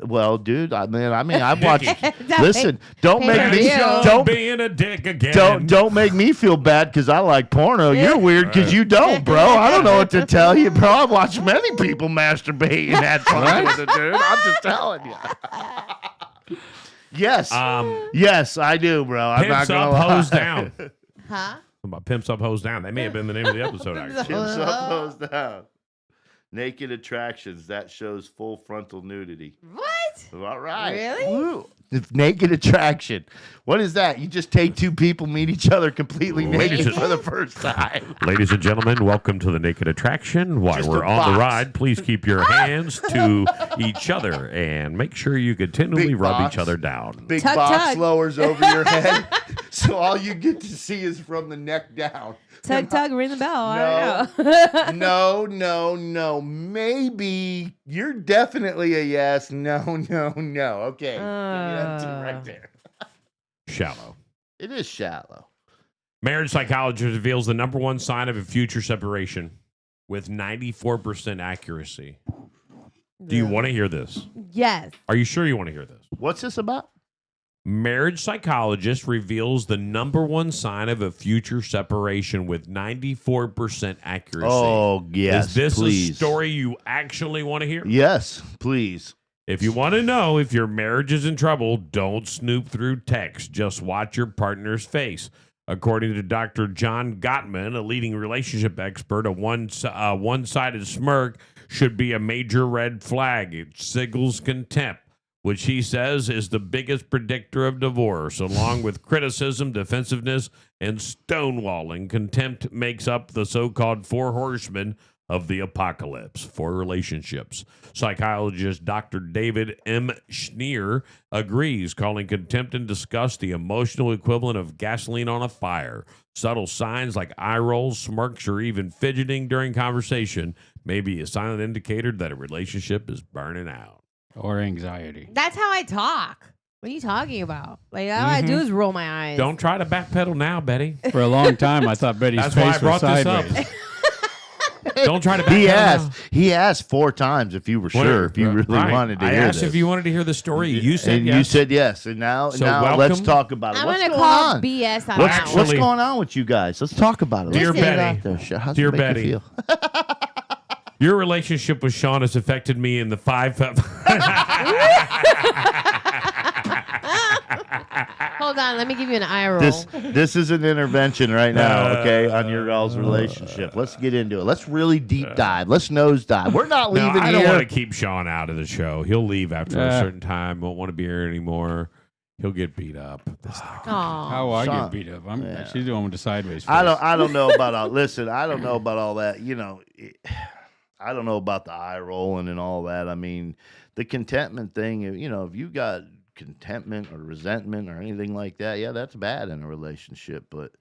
Well, dude, I mean, I watched. That Listen, don't make me pay-per-view. don't being a dick again. don't make me feel bad because I like porno. You're weird because you don't, bro. I don't know what to tell you, bro. I've watched many people masturbate and had fun with it, dude. I'm just telling you. Yes, yes, I do, bro. I'm not Pimps gonna up, lie. hose down. Huh? About pimps up, hose down. That may have been the name of the episode. Actually. Pimps up, hose down. Naked Attractions. That shows full frontal nudity. What? All right. Really? Woo. It's Naked Attraction. What is that? You just take two people, meet each other completely Ladies naked and- for the first time. Ladies and gentlemen, welcome to the Naked Attraction. While Just a we're on box. the ride, please keep your hands to each other and make sure you continually Big rub box. each other down. Big Tug, box tug. lowers over your head. So all you get to see is from the neck down. Tug, ring the bell. I don't know. No. Maybe you're definitely a yes. No. Okay. Give me that two right there. Shallow. It is shallow. Marriage psychologist reveals the number one sign of a future separation with 94% accuracy. Do you want to hear this? Yes. Are you sure you want to hear this? What's this about? Marriage psychologist reveals the number one sign of a future separation with 94% accuracy. Oh, yes. Is this please. a story you actually want to hear? Yes, please. If you want to know if your marriage is in trouble, don't snoop through text. Just watch your partner's face. According to Dr. John Gottman, a leading relationship expert, a one-sided smirk should be a major red flag. It signals contempt, which he says is the biggest predictor of divorce. Along with criticism, defensiveness, and stonewalling, contempt makes up the so-called four horsemen of the apocalypse for relationships. Psychologist Dr. David M. Schneer agrees, calling contempt and disgust the emotional equivalent of gasoline on a fire. Subtle signs like eye rolls, smirks, or even fidgeting during conversation may be a silent indicator that a relationship is burning out. Or anxiety. That's how I talk. What are you talking about? Like, all I do is roll my eyes. Don't try to backpedal now, Betty. For a long time, I thought Betty's That's why I face brought was this sideways. up. Don't try to backpedal He asked 4 times if you were sure, if you really Right. wanted to I hear asked this. if you wanted to hear the story. You said and yes. you said yes. And now, So let's welcome. talk about it. I'm What's going to going call on? BS on What's, that one. what's Actually- going on with you guys? Let's talk about it. Dear Let's get it Betty, out there. How's dear it make Betty. you feel? Your relationship with Sean has affected me in the 5... Hold on. Let me give you an eye roll. This is an intervention right now, okay, on your all's relationship. Let's get into it. Let's really deep dive. Let's nose dive. We're not No, leaving I don't here. want to keep Sean out of the show. He'll leave after a Yeah. certain time. Won't want to be here anymore. He'll get beat up. That's not good. Aw. How I Sean. get beat up. Yeah. She's the one with the sideways face. I don't know about all. Listen, I don't know about all that. You know, I don't know about the eye rolling and all that. I mean, the contentment thing. You know, if you got contentment or resentment or anything like that, yeah, that's bad in a relationship. But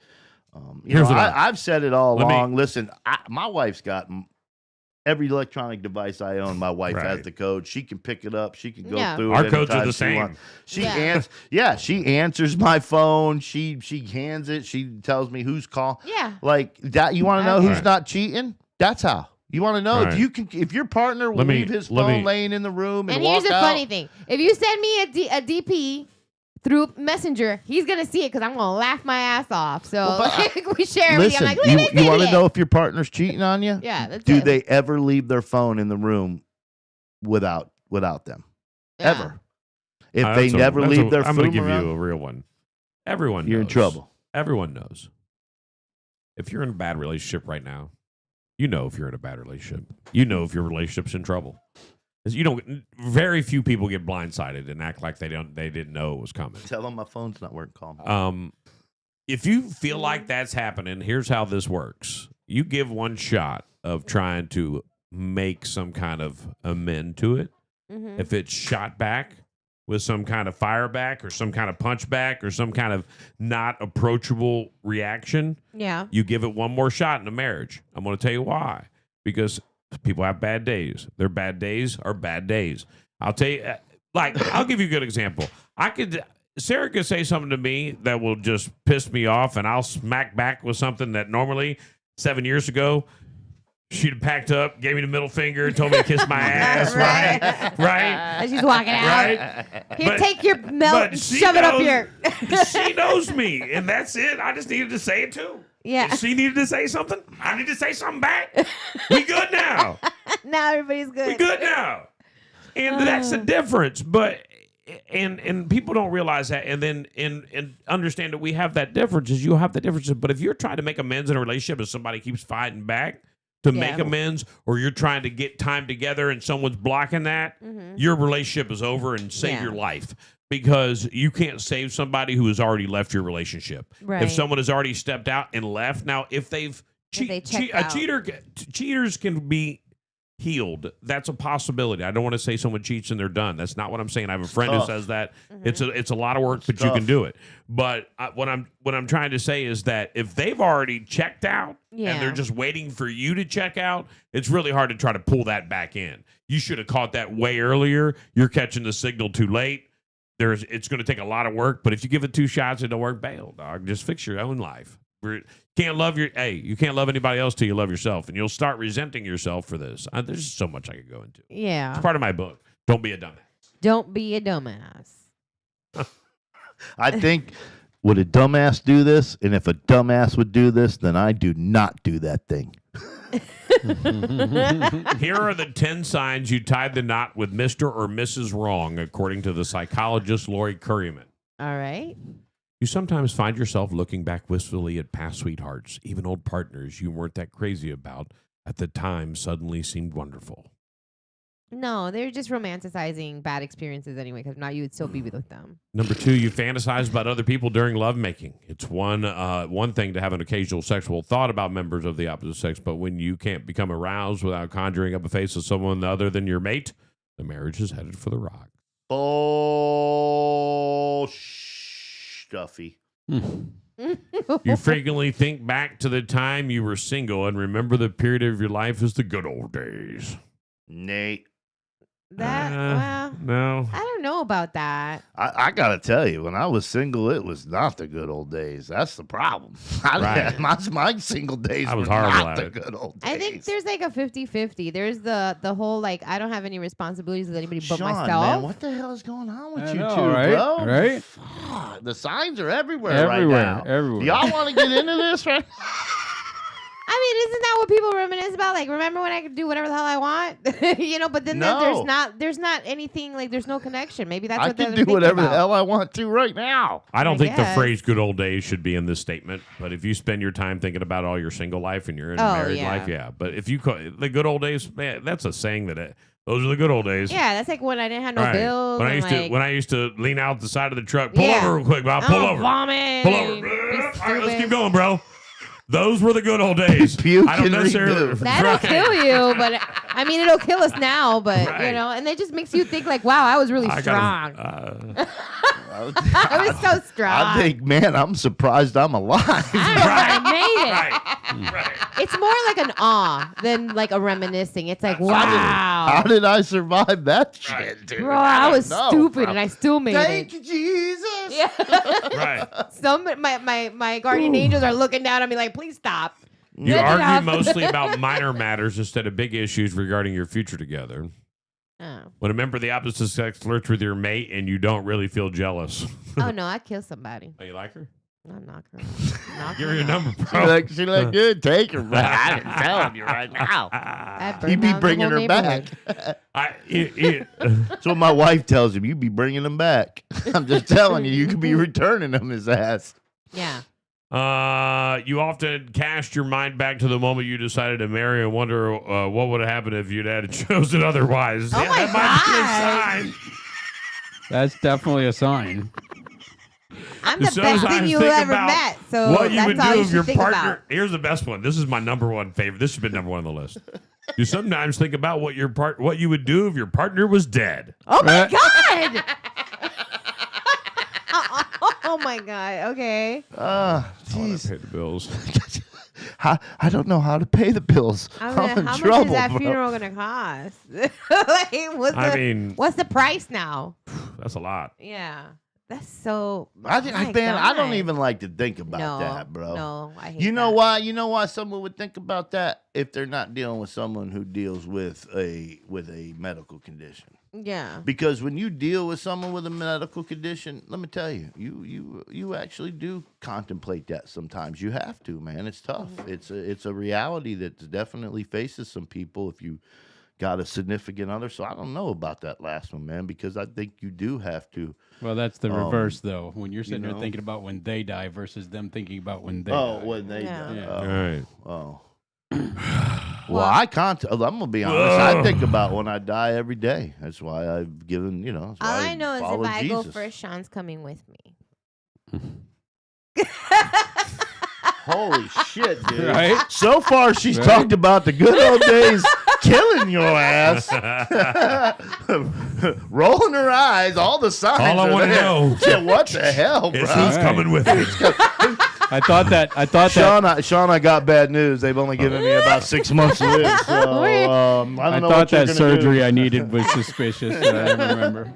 you Here's know, what I've said it all Let me- along. Listen, my wife's got every electronic device I own. My wife has Right. the code. She can pick it up. She can go Yeah. through Our it. codes are anytime the she same. wants. She Yeah. she answers my phone. She hands it. She tells me who's calling. Yeah. Like that, you want to know who's Right. not cheating? That's how. You want to know Right. if your partner will Let me- leave his let phone me- laying in the room and, And walk here's the out. funny thing. If you send me a DP through Messenger, he's going to see it because I'm going to laugh my ass off. So Well, but we share everything. Listen, I'm like, look at this you want to idiot. know if your partner's cheating on you? Yeah. That's Do it. they ever leave their phone in the room without them? Yeah. Ever? If they That's a- never that's leave a- their I'm phone going to give around, you a real one. Everyone you're in knows. trouble. Everyone knows. If you're in a bad relationship right now, you know if you're in a bad relationship. You know if your relationship's in trouble. 'Cause you don't. Very few people get blindsided and act like they didn't know it was coming. Tell them my phone's not working. Call me. If you feel like that's happening, here's how this works. You give one shot of trying to make some kind of amend to it. Mhm. If it's shot back with some kind of fire back or some kind of punch back or some kind of not approachable reaction, Yeah. you give it one more shot in a marriage. I'm going to tell you why. Because people have bad days. Their bad days are bad days. I'll tell you, I'll give you a good example. Sarah could say something to me that will just piss me off, and I'll smack back with something that normally 7 years ago, she'd have packed up, gave me the middle finger, told me to kiss my ass, right? Right? As she's walking out. Right? Here, But- take your milk but and she shove it up knows- here. She knows me, and that's it. I just needed to say it too. Yeah. If she needed to say something, I need to say something back. We good now. Now everybody's We good. good now. And that's the difference. But and people don't realize that, and then and understand that we have that difference. Is you have the differences. But if you're trying to make amends in a relationship and somebody keeps fighting back to Yeah. make amends, or you're trying to get time together and someone's blocking that, Mhm. your relationship is over and save Yeah. your life. Because you can't save somebody who has already left your relationship. Right. If someone has already stepped out and left, now if they've they checked out. cheaters can be healed. That's a possibility. I don't want to say someone cheats and they're done. That's not what I'm saying. I have a friend who tough. says that. Mm-hmm. It's a lot of work, It's but you can tough. do it. But what I'm trying to say is that if they've already checked out Yeah. and they're just waiting for you to check out, it's really hard to try to pull that back in. You should have caught that way earlier. You're catching the signal too late. It's going to take a lot of work, but if you give it 2 shots, it don't work. Bail, dog. Just fix your own life. You can't love anybody else till you love yourself, and you'll start resenting yourself for this. There's just so much I could go into. Yeah. It's part of my book. Don't be a dumbass. Don't be a dumbass. I think, would a dumbass do this? And if a dumbass would do this, then I do not do that thing. Here are the 10 signs you tied the knot with Mr. or Mrs. Wrong, according to the psychologist Lori Curryman. All right. You sometimes find yourself looking back wistfully at past sweethearts, even old partners you weren't that crazy about at the time suddenly seemed wonderful. No, they're just romanticizing bad experiences anyway, because now you would still be with them. Number 2, you fantasize about other people during lovemaking. It's one thing to have an occasional sexual thought about members of the opposite sex, but when you can't become aroused without conjuring up a face of someone other than your mate, the marriage is headed for the rock. Oh, stuffy. You frequently think back to the time you were single and remember the period of your life as the good old days. Nate. Well, No. I don't know about that. I got to tell you, when I was single, it was not the good old days. That's the problem. Right. My single days I was were horrible not at the it. good old days. I think there's like a 50-50. There's the whole like I don't have any responsibilities with anybody but Sean, myself. man, what the hell is going on with I you know, two, right? bro? Right? Fuck, the signs are everywhere, right Everywhere, now. everywhere. Do y'all want to get into this right I mean, isn't that what people reminisce about? Like, remember when I could do whatever the hell I want? But then No. there's not anything like there's no connection. Maybe that's I what they're can do thinking whatever the about. hell I want to right now. I don't I think the guess. phrase good old days should be in this statement, but if you spend your time thinking about all your single life and you're in Oh, married yeah. life, yeah. But if you the good old days, man, that's a saying those are the good old days. Yeah, that's like when I didn't have no Right. bills. When I and used like, to lean out the side of the truck, pull Yeah. over real quick, Bob, pull oh, over, vomit. pull and over. be All right, let's stupid. keep going, bro. Those were the good old days. Puke I don't and necessarily. redo. That'll Right. kill you, but I mean, it'll kill us now. But Right. and it just makes you think like, wow, I was really I strong. gotta, I was so strong. I think, man, I'm surprised I'm alive. I made it. right. It's more like an awe than like a reminiscing. It's like, How wow, did I survive that shit, dude? bro, I was don't know, stupid bro. and I still made Thank it. you, Jesus. Yeah. Right. my guardian angels are looking down at me like, please stop. You Good argue enough. mostly about minor matters instead of big issues regarding your future together. Oh. When a member of the opposite sex flirts with your mate and you don't really feel jealous. Oh no, I'd kill somebody. Oh, you like her? I'm not gonna. Knock Give her her your out. number, She bro. look good. Take her back. I'm telling you right now. I'd burn You'd be down the bringing whole her back. neighborhood. That's what my wife tells him. You'd be bringing them back. I'm just telling you, you could be returning them his ass. Yeah. You often cast your mind back to the moment you decided to marry and wonder what would have happened if you'd had chosen otherwise. Oh my that might be a God. sign. That's definitely a sign. I'm the As soon as best I thing you think ever about met. So what you that's would all do you if should your think partner. about. Here's the best one. This is my number one favorite. This should be number one on the list. You sometimes think about what you would do if your partner was dead. Oh my Right. God. Oh my God. Okay. I want Jeez. to pay the bills. I don't know how to pay the bills. I I'm mean, in how trouble, much is that bro. funeral gonna cost? Like, what's the price now? That's a lot. Yeah, that's so. I my don't God. even like to think about No, that, bro. No, I hate You know that. why? You know why someone would think about that if they're not dealing with someone who deals with a medical condition. Yeah. Because when you deal with someone with a medical condition, let me tell you, you actually do contemplate that sometimes. You have to, man. It's tough. It's a reality that definitely faces some people if you got a significant other. So I don't know about that last one, man, because I think you do have to. Well, that's the reverse, though. When you're sitting know? there thinking about when they die versus them thinking about when they Oh, die. when they Yeah. Yeah. All right. Oh. Well, I can't. I'm gonna be honest. I think about when I die every day. That's why I've given. That's All why I know is follow if I go Jesus. first, Sean's coming with me. Holy shit, dude! Right? So far, she's Right? talked about the good old days, killing your ass, rolling her eyes. All the signs. All I are wanna there. know Yeah, what the hell, bro? Is who's Right. coming with me? I thought that. Sean, I got bad news. They've only given me about 6 months to live. So I don't I know thought what you're that gonna surgery do. I needed was suspicious. But I don't remember.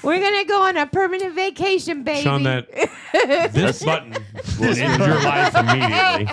We're gonna go on a permanent vacation, baby. Sean, this button will end your life immediately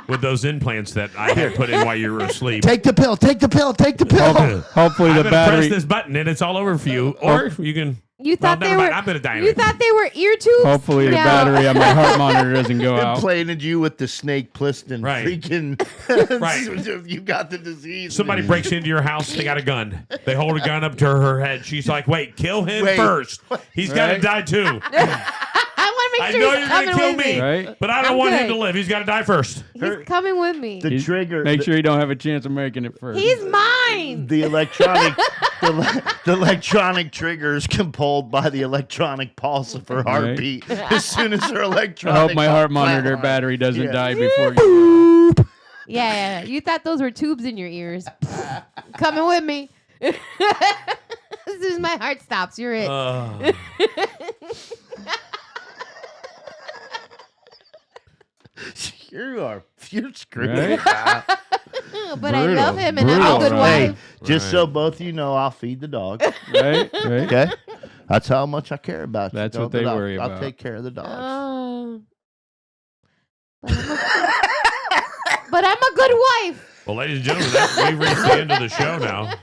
with those implants that I had put in while you were asleep. Take the pill. Take the pill. Take the pill. Hopefully I'm the gonna press battery. this button and it's all over for you, or you can. You thought never they mind. were. I'm gonna die. You thought they were ear tubes. Hopefully the No. battery on my heart monitor doesn't go out. Implanted you with the snake Pliston. Right. Freaking. Right. You got the disease. Somebody breaks into your house. They got a gun. They hold a gun up to her head. She's like, "Wait, kill him Wait. first. He's got to Right. die too." I want make I sure know he's you're going to coming kill with me, me. Right? but I don't I'm want him good. to live. He's got to die first. He's coming with me. The trigger. Make sure you don't have a chance of making it first. He's mine. The electronic, the electronic triggers compelled by the electronic pulse of her heartbeat. As soon as her I electronic. hope my heart monitor flatline. battery doesn't Yeah. die before you. Yeah. You thought those were tubes in your ears. Coming with me. As soon as my heart stops, you're it. You're screwed. Right? But I love him and I'm Brutal, a good right? wife. Just so both of you know, I'll feed the dog. Right? Right? Okay, that's how much I care about you. That's Know what they that worry I'll about. take care of the dogs. Oh. But I'm a good wife. Well, ladies and gentlemen, we've reached the end of the show now.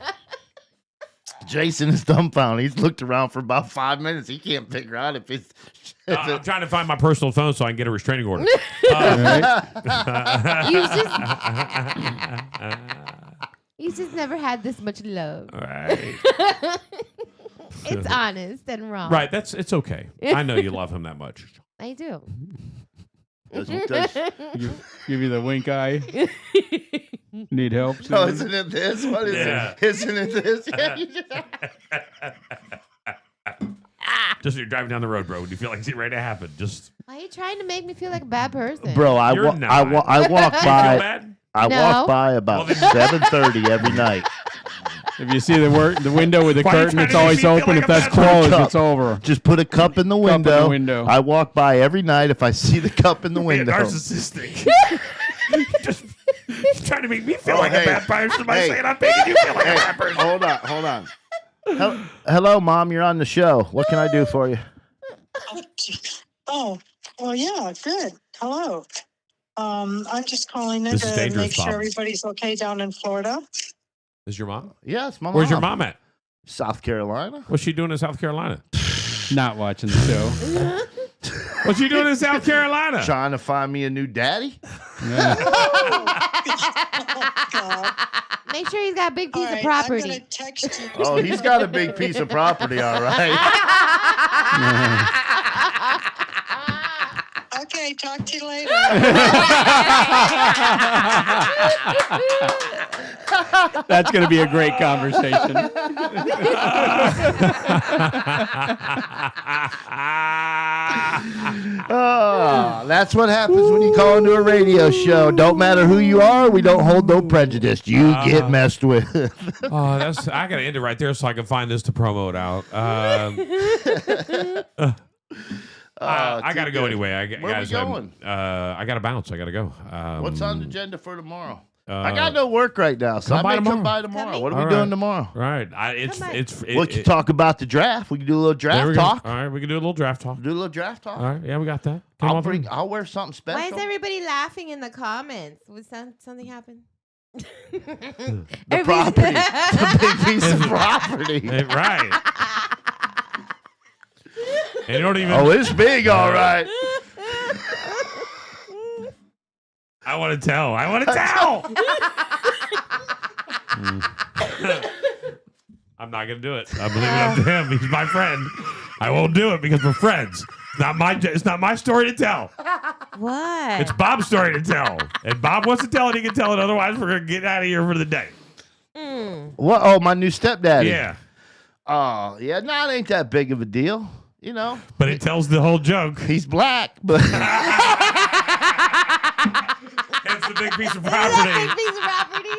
Jason is dumbfounded. He's looked around for about 5 minutes. He can't figure out if it's. I'm trying to find my personal phone so I can get a restraining order. Right? He's just never had this much love. Right. It's honest and wrong. Right. It's okay. I know you love him that much. I do. does, Give you the wink eye. Need help? oh, Susan? isn't it this? What is Yeah. it? Isn't it this? Yeah, you just- Just when you're driving down the road, bro, when you feel like it's ready to happen, just Why are you trying to make me feel like a bad person? Bro, I You're walk not. by. feel bad. I No. walk by about Well, then- 7:30 every night. If you see the window with the Why are you curtain, trying it's to make always me feel open. like If a that's bad closed, person? it's over. Just put a cup in the in the window. window. I walk by every night. If I see the cup in the Being window, narcissistic. just trying to make me feel Oh, like hey. a bad person by Hey. saying I'm making you feel like a Hey, bad person. hold on. Hello, Mom. You're on the show. What can I do for you? Oh, well, yeah, good. Hello. I'm just calling in This is to dangerous, make sure Bob. everybody's okay down in Florida. Is your mom? Yes, my mom. Where's your mom at? South Carolina. What's she doing in South Carolina? Not watching the show. What's she doing in South Carolina? Trying to find me a new daddy. Yeah. God. Make sure he's got a big All piece right, of property. I'm going to text you. Oh, he's got a big piece of property, all right. Okay, talk to you later. That's going to be a great conversation. Oh, that's what happens when you call into a radio show. Don't matter who you are, we don't hold no prejudice. You get messed with. Oh, that's. I gotta end it right there so I can find this to promote out. I gotta go good. anyway. Where we guys, going? I gotta bounce. I gotta go. What's on the agenda for tomorrow? I got no work right now, so come I by may tomorrow. come by tomorrow. Coming? What are All we doing right. tomorrow? Right. We can talk about the draft. We can do a little there draft we go. talk. All right, we can do a little draft talk. Do a little draft talk. All right, yeah, we got that. Come on through. I'll wear something special. Why is everybody laughing in the comments? Was something happen? The property. The big piece of property. Hey, right. And you don't even. Oh, it's big, all right. I want to tell. I want to tell. I'm not gonna do it. I'm leaving it up to him. He's my friend. I won't do it because we're friends. It's not my story to tell. What? It's Bob's story to tell. And Bob wants to tell it, he can tell it. Otherwise, we're gonna get out of here for the day. What? Oh, my new stepdaddy. Yeah. Oh, yeah. No, it ain't that big of a deal. You know, But it tells the whole joke. he's black, but It's the big piece of Big property. piece of property.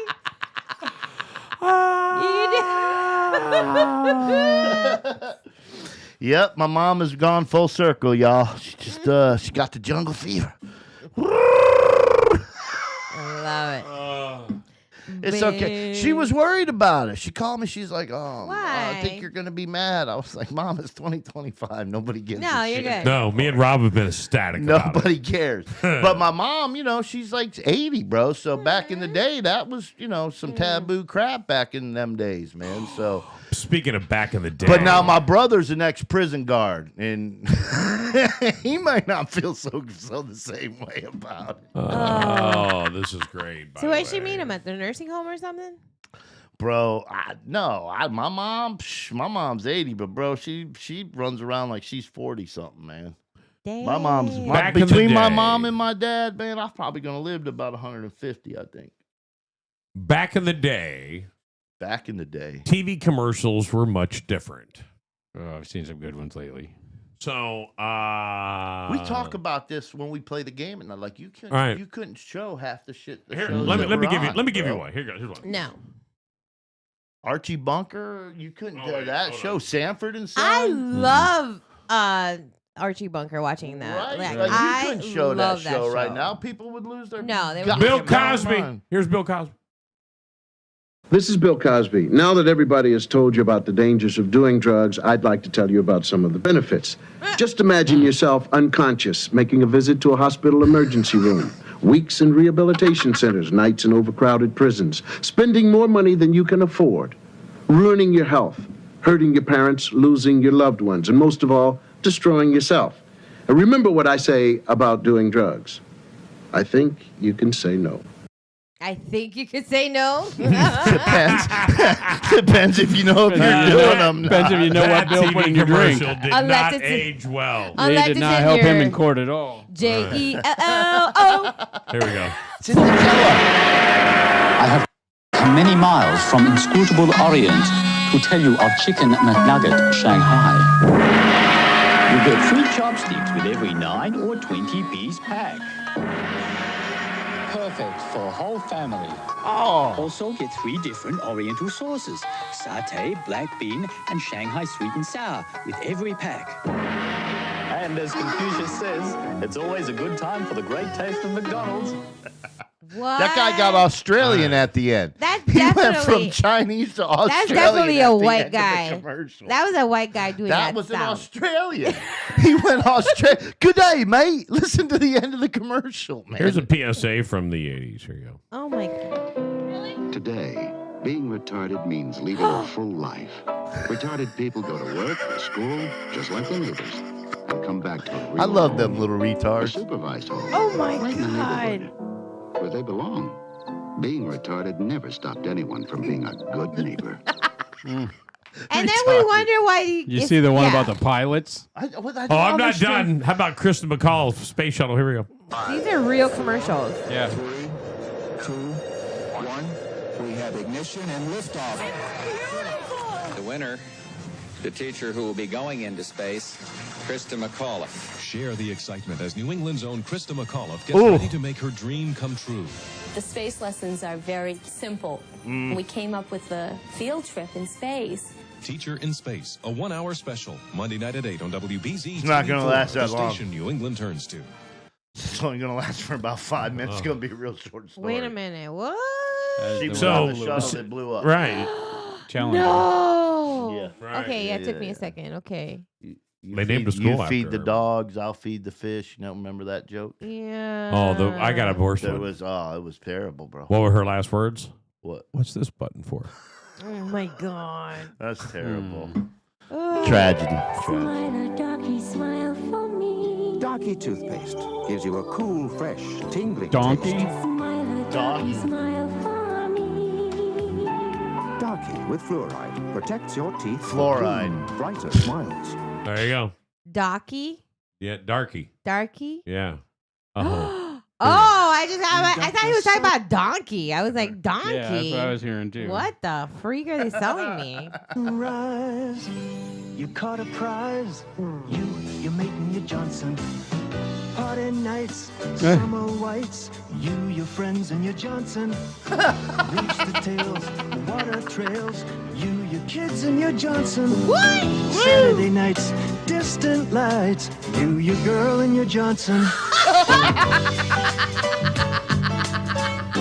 yep, my mom has gone full circle, y'all. She just she got the jungle fever. I love it. It's okay. She was worried about it. She called me. She's like, "Oh, I Why? think you're gonna be mad." I was like, "Mom, it's 2025. Nobody gives No, a you're shit. good. No, me and Rob have been ecstatic about it. Nobody cares." But my mom, you know, she's like 80, bro. So back in the day, that was, you know, some taboo crap back in them days, man. So, Speaking of back in the day. but now my brother's an ex-prison guard, and he might not feel so the same way about it. Oh, this is great. by So the where'd she way. meet him at the nursing home or something? Bro, my mom's 80, but bro, she runs around like she's 40 something, man. Dang. Back in the between my day. mom and my dad, man, I'm probably gonna live to about 150. I think. Back in the day, Back in the day, TV commercials were much different. Oh, I've seen some good ones lately. So we talk about this when we play the game, and I'm like, you couldn't, All right. you couldn't show half the shit. The Here, shows let that me were give you on, let me give you bro. one. Here's one. No. Archie Bunker, you couldn't Oh, do wait, that hold show. on. Sanford and Son. I love Archie Bunker watching that. Right? Like, Like, I you couldn't show that love show right now. People would lose their No, they would goddamn Bill Cosby. mind. Here's Bill Cosby. This is Bill Cosby. Now that everybody has told you about the dangers of doing drugs, I'd like to tell you about some of the benefits. Just imagine yourself unconscious, making a visit to a hospital emergency room, weeks in rehabilitation centers, nights in overcrowded prisons, spending more money than you can afford, ruining your health, hurting your parents, losing your loved ones, and most of all, destroying yourself. And remember what I say about doing drugs. I think you can say no. I think you could say no. Depends. Depends if you know if you're doing them. Depends if you know That what Bill TV put in your drink. commercial did Unless not it's a- age well. They Unless did it's not in help him your in court at all. J-E-L-L-O. Here we go. I have come many miles from inscrutable Orient to tell you of Chicken McNugget Shanghai. You get 3 chopsticks with every 9 or 20-piece pack. Perfect for a whole family. Oh, Also get 3 different Oriental sauces: satay, black bean, and Shanghai sweet and sour with every pack. And as Confucius says, it's always a good time for the great taste of McDonald's. What? that guy got Australian at the end. That's He went definitely- from Chinese to Australian. That's definitely at a the white end of the guy. commercial. That was a white guy doing that. That was an sound. Australian. He went Australian. Good day, mate. Listen to the end of the commercial, man. Here's a PSA from the 80s. Here you go. Oh my god. Today, being retarded means leading a full life. Retarded people go to work or school just like their neighbors and come back to a real I love them home, little a retards. supervised home. Oh my right in the god. neighborhood, where they belong. Being retarded never stopped anyone from being a good neighbor. And then we Retarded. wonder why You see the one about the pilots? Oh, I'm not done. How about Kristen McCall, Space Shuttle? Here we go. These are real commercials. Yeah. 3, 2, 1. We have ignition and liftoff. The winner, the teacher who will be going into space, Krista McAuliffe. Share the excitement as New England's own Krista McAuliffe gets Ooh. ready to make her dream come true. The space lessons are very simple. We came up with a field trip in space. Teacher in Space, a 1-hour special, Monday night at 8 on WBZ. It's not gonna 24, last that the long. station New England turns to. It's only going to last for about 5 minutes. It's going to be a real short story. Wait a minute. What? She was So- on the shuttle that blew up. Right. Challenger. No. Yeah. Right. Okay, yeah, it took Yeah, me a yeah. second. Okay. They named a school You after feed the her. dogs, I'll feed the fish. You don't remember that joke? Yeah. Oh, I got a worse That one. was, it was terrible, bro. What were her last words? What? What's this button for? Oh my god. That's terrible. Oh. Tragedy. Donkey toothpaste gives you a cool, fresh, tingling Donkey? taste. Donkey. Donkey with fluoride protects your teeth. for Fluoride. cool, brighter smiles. There you go. Docky? Yeah, Darky. Darky? Yeah. Oh, I thought he was talking about donkey. I was like, donkey. Yeah, that's what I was hearing too. What the freak are they selling me? Rise, you caught a prize. You're making your Johnson. Party nights, summer whites. You, your friends, and your Johnson. Reach the tails, water trails. You, your kids, and your Johnson. What? Saturday nights, distant lights. You, your girl, and your Johnson.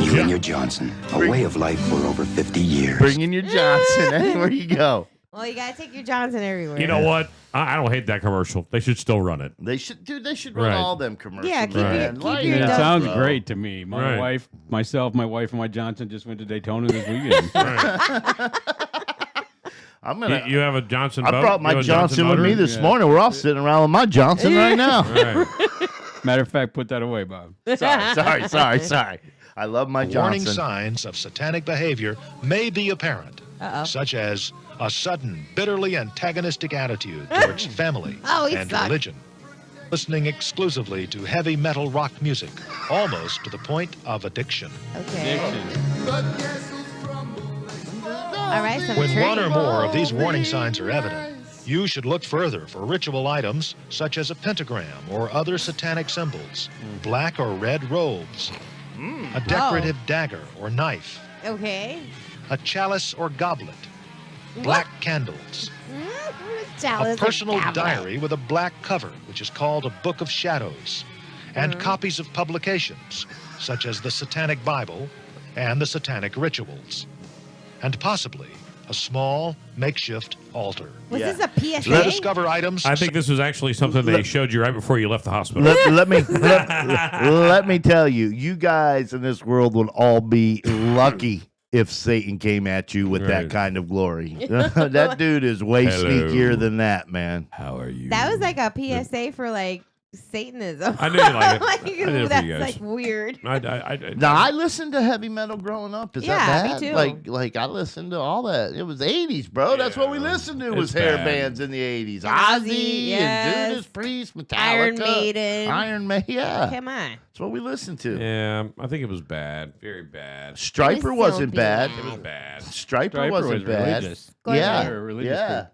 You and your Johnson, a way of life for over 50 years. Bring in your Johnson anywhere you go. Well, you gotta take your Johnson everywhere. You know what? I don't hate that commercial. They should still run it. They should, dude. They should run Right. all them commercials. Yeah, keep man. keep Lighten your It it up, sounds bro. great to me. My Right. wife, and my Johnson just went to Daytona this weekend. I'm gonna. You have a Johnson I boat? brought You my have a Johnson with motor? me this Yeah. morning. We're all sitting around with my Johnson right now. Right. Matter of fact, put that away, Bob. Sorry. I love my Warning Johnson. signs of satanic behavior may be apparent, such as a sudden, bitterly antagonistic attitude towards family Oh, he and sucks. religion. listening exclusively to heavy metal rock music, almost to the point of addiction. Okay. All right. Some When one or Train. more of these warning signs are evident, you should look further for ritual items such as a pentagram or other satanic symbols, black or red robes, a decorative dagger or knife, Okay. a chalice or goblet, black candles, Chalice a personal or goblet. diary with a black cover, which is called a Book of Shadows, and copies of publications such as the Satanic Bible and the Satanic Rituals, and possibly a small makeshift altar. Was this a PSA? To discover items. I think this was actually something they showed you right before you left the hospital. let me tell you, you guys in this world would all be lucky if Satan came at you with that kind of glory. That dude is way sneakier than that, man. How are you? That was like a PSA for like Satanism. I didn't like it. Like, I did it for that's you guys. like weird. Now I listened to heavy metal growing up. Is Yeah, that me bad? too. Like I listened to all that. It was the 80s, bro. That's what we listened to was it's hair bad. bands in the 80s. Ozzy, Ozzy yes. and Judas Priest, Metallica, Iron Maiden. Iron Maiden. Yeah, Come on. that's what we listened to. Yeah, I think it was bad. Very bad. Striper wasn't bad. It was bad. Striper wasn't was bad. religious. Go ahead. Yeah, They were religious yeah.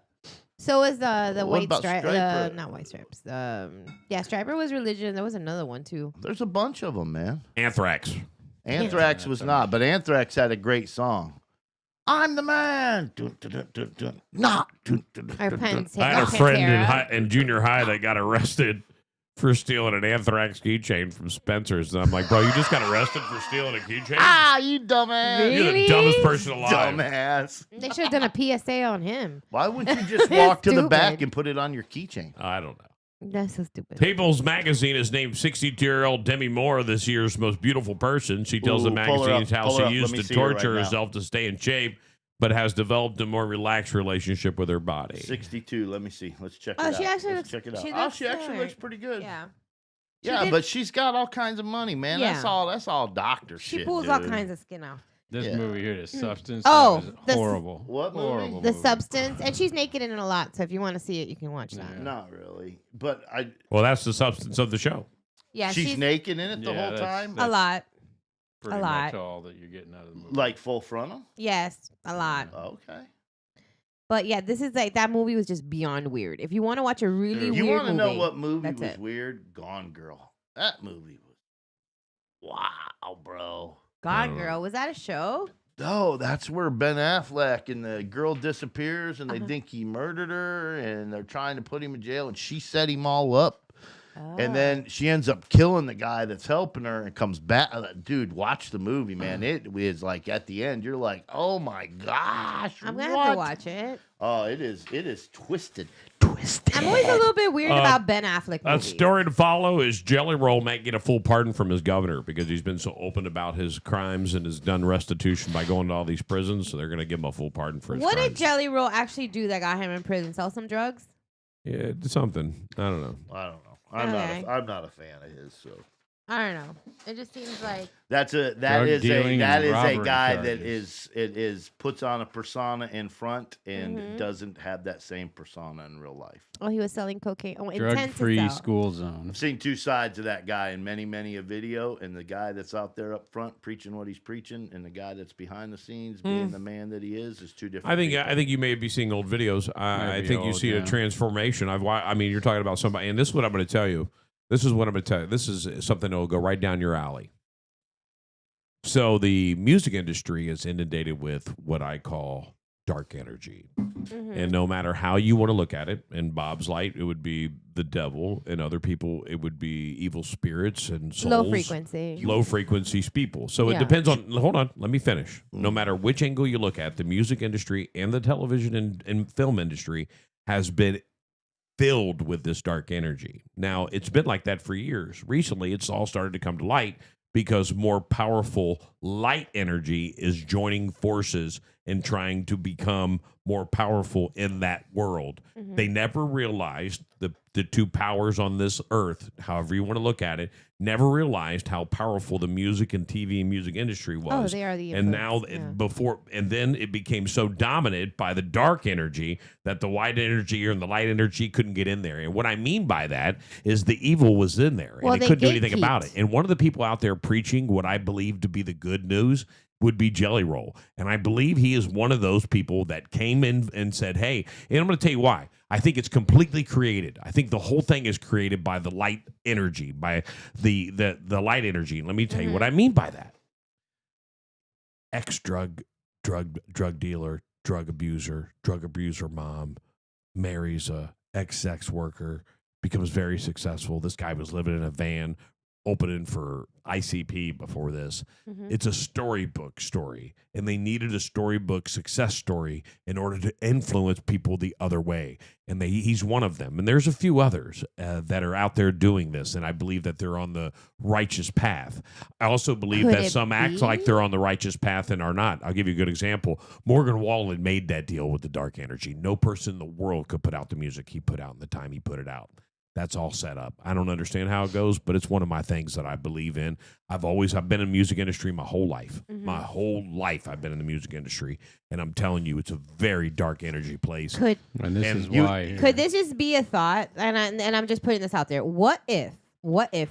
So was the What white about stripe? Striper? Not white stripes. Yeah, Striper was religion. There was another one too. There's a bunch of them, man. Anthrax. Anthrax was not, but Anthrax had a great song. I'm the man. Dun, dun, dun, dun, dun. Not. Dun, dun, dun, Or dun, dun. I had a friend in, Pantera. in junior high that got arrested for stealing an Anthrax keychain from Spencer's. And I'm like, bro, you just got arrested for stealing a keychain? Ah, you dumbass. You're the dumbest person alive. Dumbass. They should have done a PSA on him. Why wouldn't you just walk to the Stupid. back and put it on your keychain? I don't know. That's so stupid. People's Magazine has named 62-year-old Demi Moore this year's most beautiful person. She tells the Ooh, pull her magazines up, how pull her she up. used Let me to see her right torture now. herself to stay in shape, but has developed a more relaxed relationship with her body. 62. Let me see. Let's check it Oh, out. she actually Let's looks. check it out. She Oh, looks she actually good. looks pretty good. Yeah. Yeah, did- but she's got all kinds of money, man. Yeah. That's all doctor She shit. pulls all dude. kinds of skin off. This Yeah. movie here, The Substance, Oh, was the s- horrible. What movie? Horrible The movie. Substance, and she's naked in it a lot. So if you want to see it, you can watch that. Not really, but I. Well, that's the substance of the show. Yeah, she's naked in it the Yeah, whole that's- time. a lot. Pretty a much lot. all that you're getting out of the movie. Like full frontal. Yes, a lot. Okay. But yeah, this is like that movie was just beyond weird. If you want to watch a really You weird want to movie, know what movie that's was it. weird? Gone Girl. That movie was. Wow, bro. Gone Girl, was that a show? Oh, that's where Ben Affleck and the girl disappears and they Uh-huh. think he murdered her and they're trying to put him in jail and she set him all up. And then she ends up killing the guy that's helping her and comes back. Dude, watch the movie, man. It is like at the end, you're like, oh my gosh. I'm gonna what? have to watch it. Oh, it is twisted. I'm always a little bit weird about Ben Affleck A movies. story to follow is Jelly Roll might get a full pardon from his governor because he's been so open about his crimes and has done restitution by going to all these prisons. So they're going to give him a full pardon for his What crimes. did Jelly Roll actually do that got him in prison? Sell some drugs? Yeah, something. I don't know. I don't know. Okay. I'm not a fan of his. So I don't know. It just seems like that Drug is dealing a and robbery guy charges. that is puts on a persona in front and Mhm. doesn't have that same persona in real life. oh, he was selling cocaine. Oh, intent to Drug-free sell. school zone. I've seen two sides of that guy in many a video, and the guy that's out there up front preaching what he's preaching, and the guy that's behind the scenes being the man that he is two different. I think you may be seeing old videos. I Maybe think you old, see a yeah. transformation. I mean, you're talking about somebody, and this is what I'm going to tell you. This is what I'm going to tell you. This is something that will go right down your alley. So the music industry is inundated with what I call dark energy. And no matter how you want to look at it, in Bob's light, it would be the devil, and other people, it would be evil spirits and souls. Low frequency. Low frequency people. So Yeah. it depends on, hold on, let me finish. No matter which angle you look at, the music industry and the television and film industry has been filled with this dark energy. Now, it's been like that for years. Recently, it's all started to come to light because more powerful light energy is joining forces and trying to become more powerful in that world. They never realized the two powers on this earth, however you want to look at it, never realized how powerful the music and TV and music industry was. Oh, they are the and now influence, and then it became so dominant by the dark energy that the white energy and the light energy couldn't get in there. And what I mean by that is the evil was in there Well, and they it couldn't do anything about it. gatekeeped. And one of the people out there preaching what I believe to be the good news would be Jelly Roll. And I believe he is one of those people that came in and said, hey, and I'm going to tell you why. I think it's completely created. I think the whole thing is created by the light energy, by the light energy. Let me tell you what I mean by that. Ex-drug dealer, drug abuser mom marries a ex-sex worker, becomes very successful. This guy was living in a van, opening for ICP before this. It's a storybook story, and they needed a storybook success story in order to influence people the other way. And he's one of them. And there's a few others that are out there doing this, and I believe that they're on the righteous path. I also believe Could that it some act be? like they're on the righteous path and are not. I'll give you a good example. Morgan Wallen made that deal with the dark energy. No person in the world could put out the music he put out in the time he put it out. That's all set up. I don't understand how it goes, but it's one of my things that I believe in. I've been in the music industry my whole life. My whole life I've been in the music industry, and I'm telling you, it's a very dark energy place. Could And this is you- why. could this just be a thought? And I'm just putting this out there. What if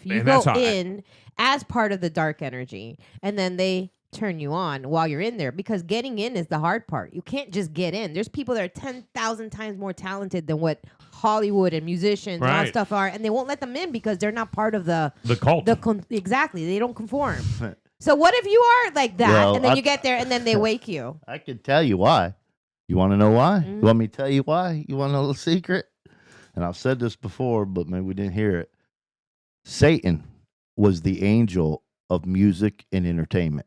you Man, go that's in as part of the dark energy, and then they turn you on while you're in there? Because getting in is the hard part. You can't just get in. There's people that are 10,000 times more talented than what Hollywood and musicians and all Right. stuff are, and they won't let them in because they're not part of the cult. Exactly, they don't conform. So what if you are like that, Well, and then I- you get there, and then they wake you? I could tell you why. You want to know why? Mm-hmm. You want me to tell you why? You want to know the secret? And I've said this before, but maybe we didn't hear it. Satan was the angel of music and entertainment.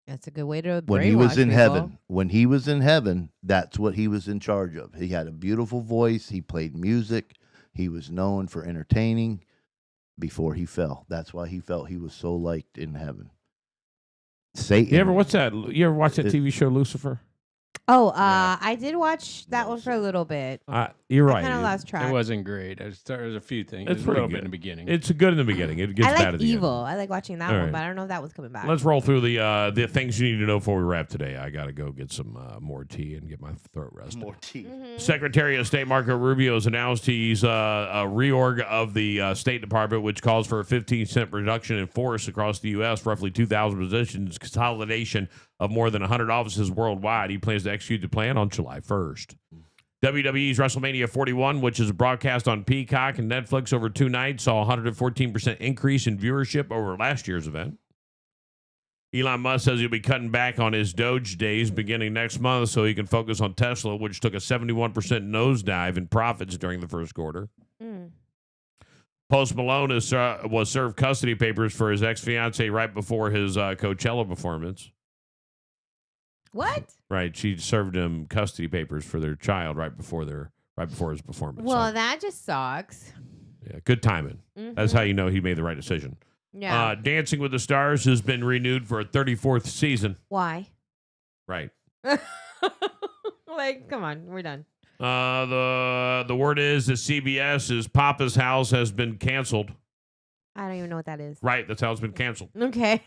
That's a good way to When he was brainwash in people. heaven, that's what he was in charge of. He had a beautiful voice. He played music. He was known for entertaining before he fell. That's why he felt he was so liked in heaven. Satan. You ever watch that TV show Lucifer? Oh, I did watch that one for a little bit. You're right. I kind of lost track. It wasn't great. There's a few things. It's There's a pretty little good bit in the beginning. It's good in the beginning. It gets I bad like at the Evil. end. I like watching that All one, right. but I don't know if that one's coming back. Let's roll through the things you need to know before we wrap today. I got to go get some more tea and get my throat rested. More tea. Secretary of State Marco Rubio has announced he's a reorg of the State Department, which calls for a 15% reduction in force across the U.S., roughly 2,000 positions, consolidation of more than 100 offices worldwide. He plans to execute the plan on July 1st. WWE's WrestleMania 41, which is broadcast on Peacock and Netflix over 2 nights, saw a 114% increase in viewership over last year's event. Elon Musk says he'll be cutting back on his Doge days beginning next month so he can focus on Tesla, which took a 71% nosedive in profits during the first quarter. Post Malone was served custody papers for his ex-fiancée right before his Coachella performance. What? Right, she served him custody papers for their child right before his performance. Well, that just sucks. Yeah, good timing. That's how you know he made the right decision. Yeah. Dancing with the Stars has been renewed for a 34th season. Why? Right. Like, come on, we're done. The word is that CBS's Papa's House has been canceled. I don't even know what that is. Right, that's how it's been canceled. Okay.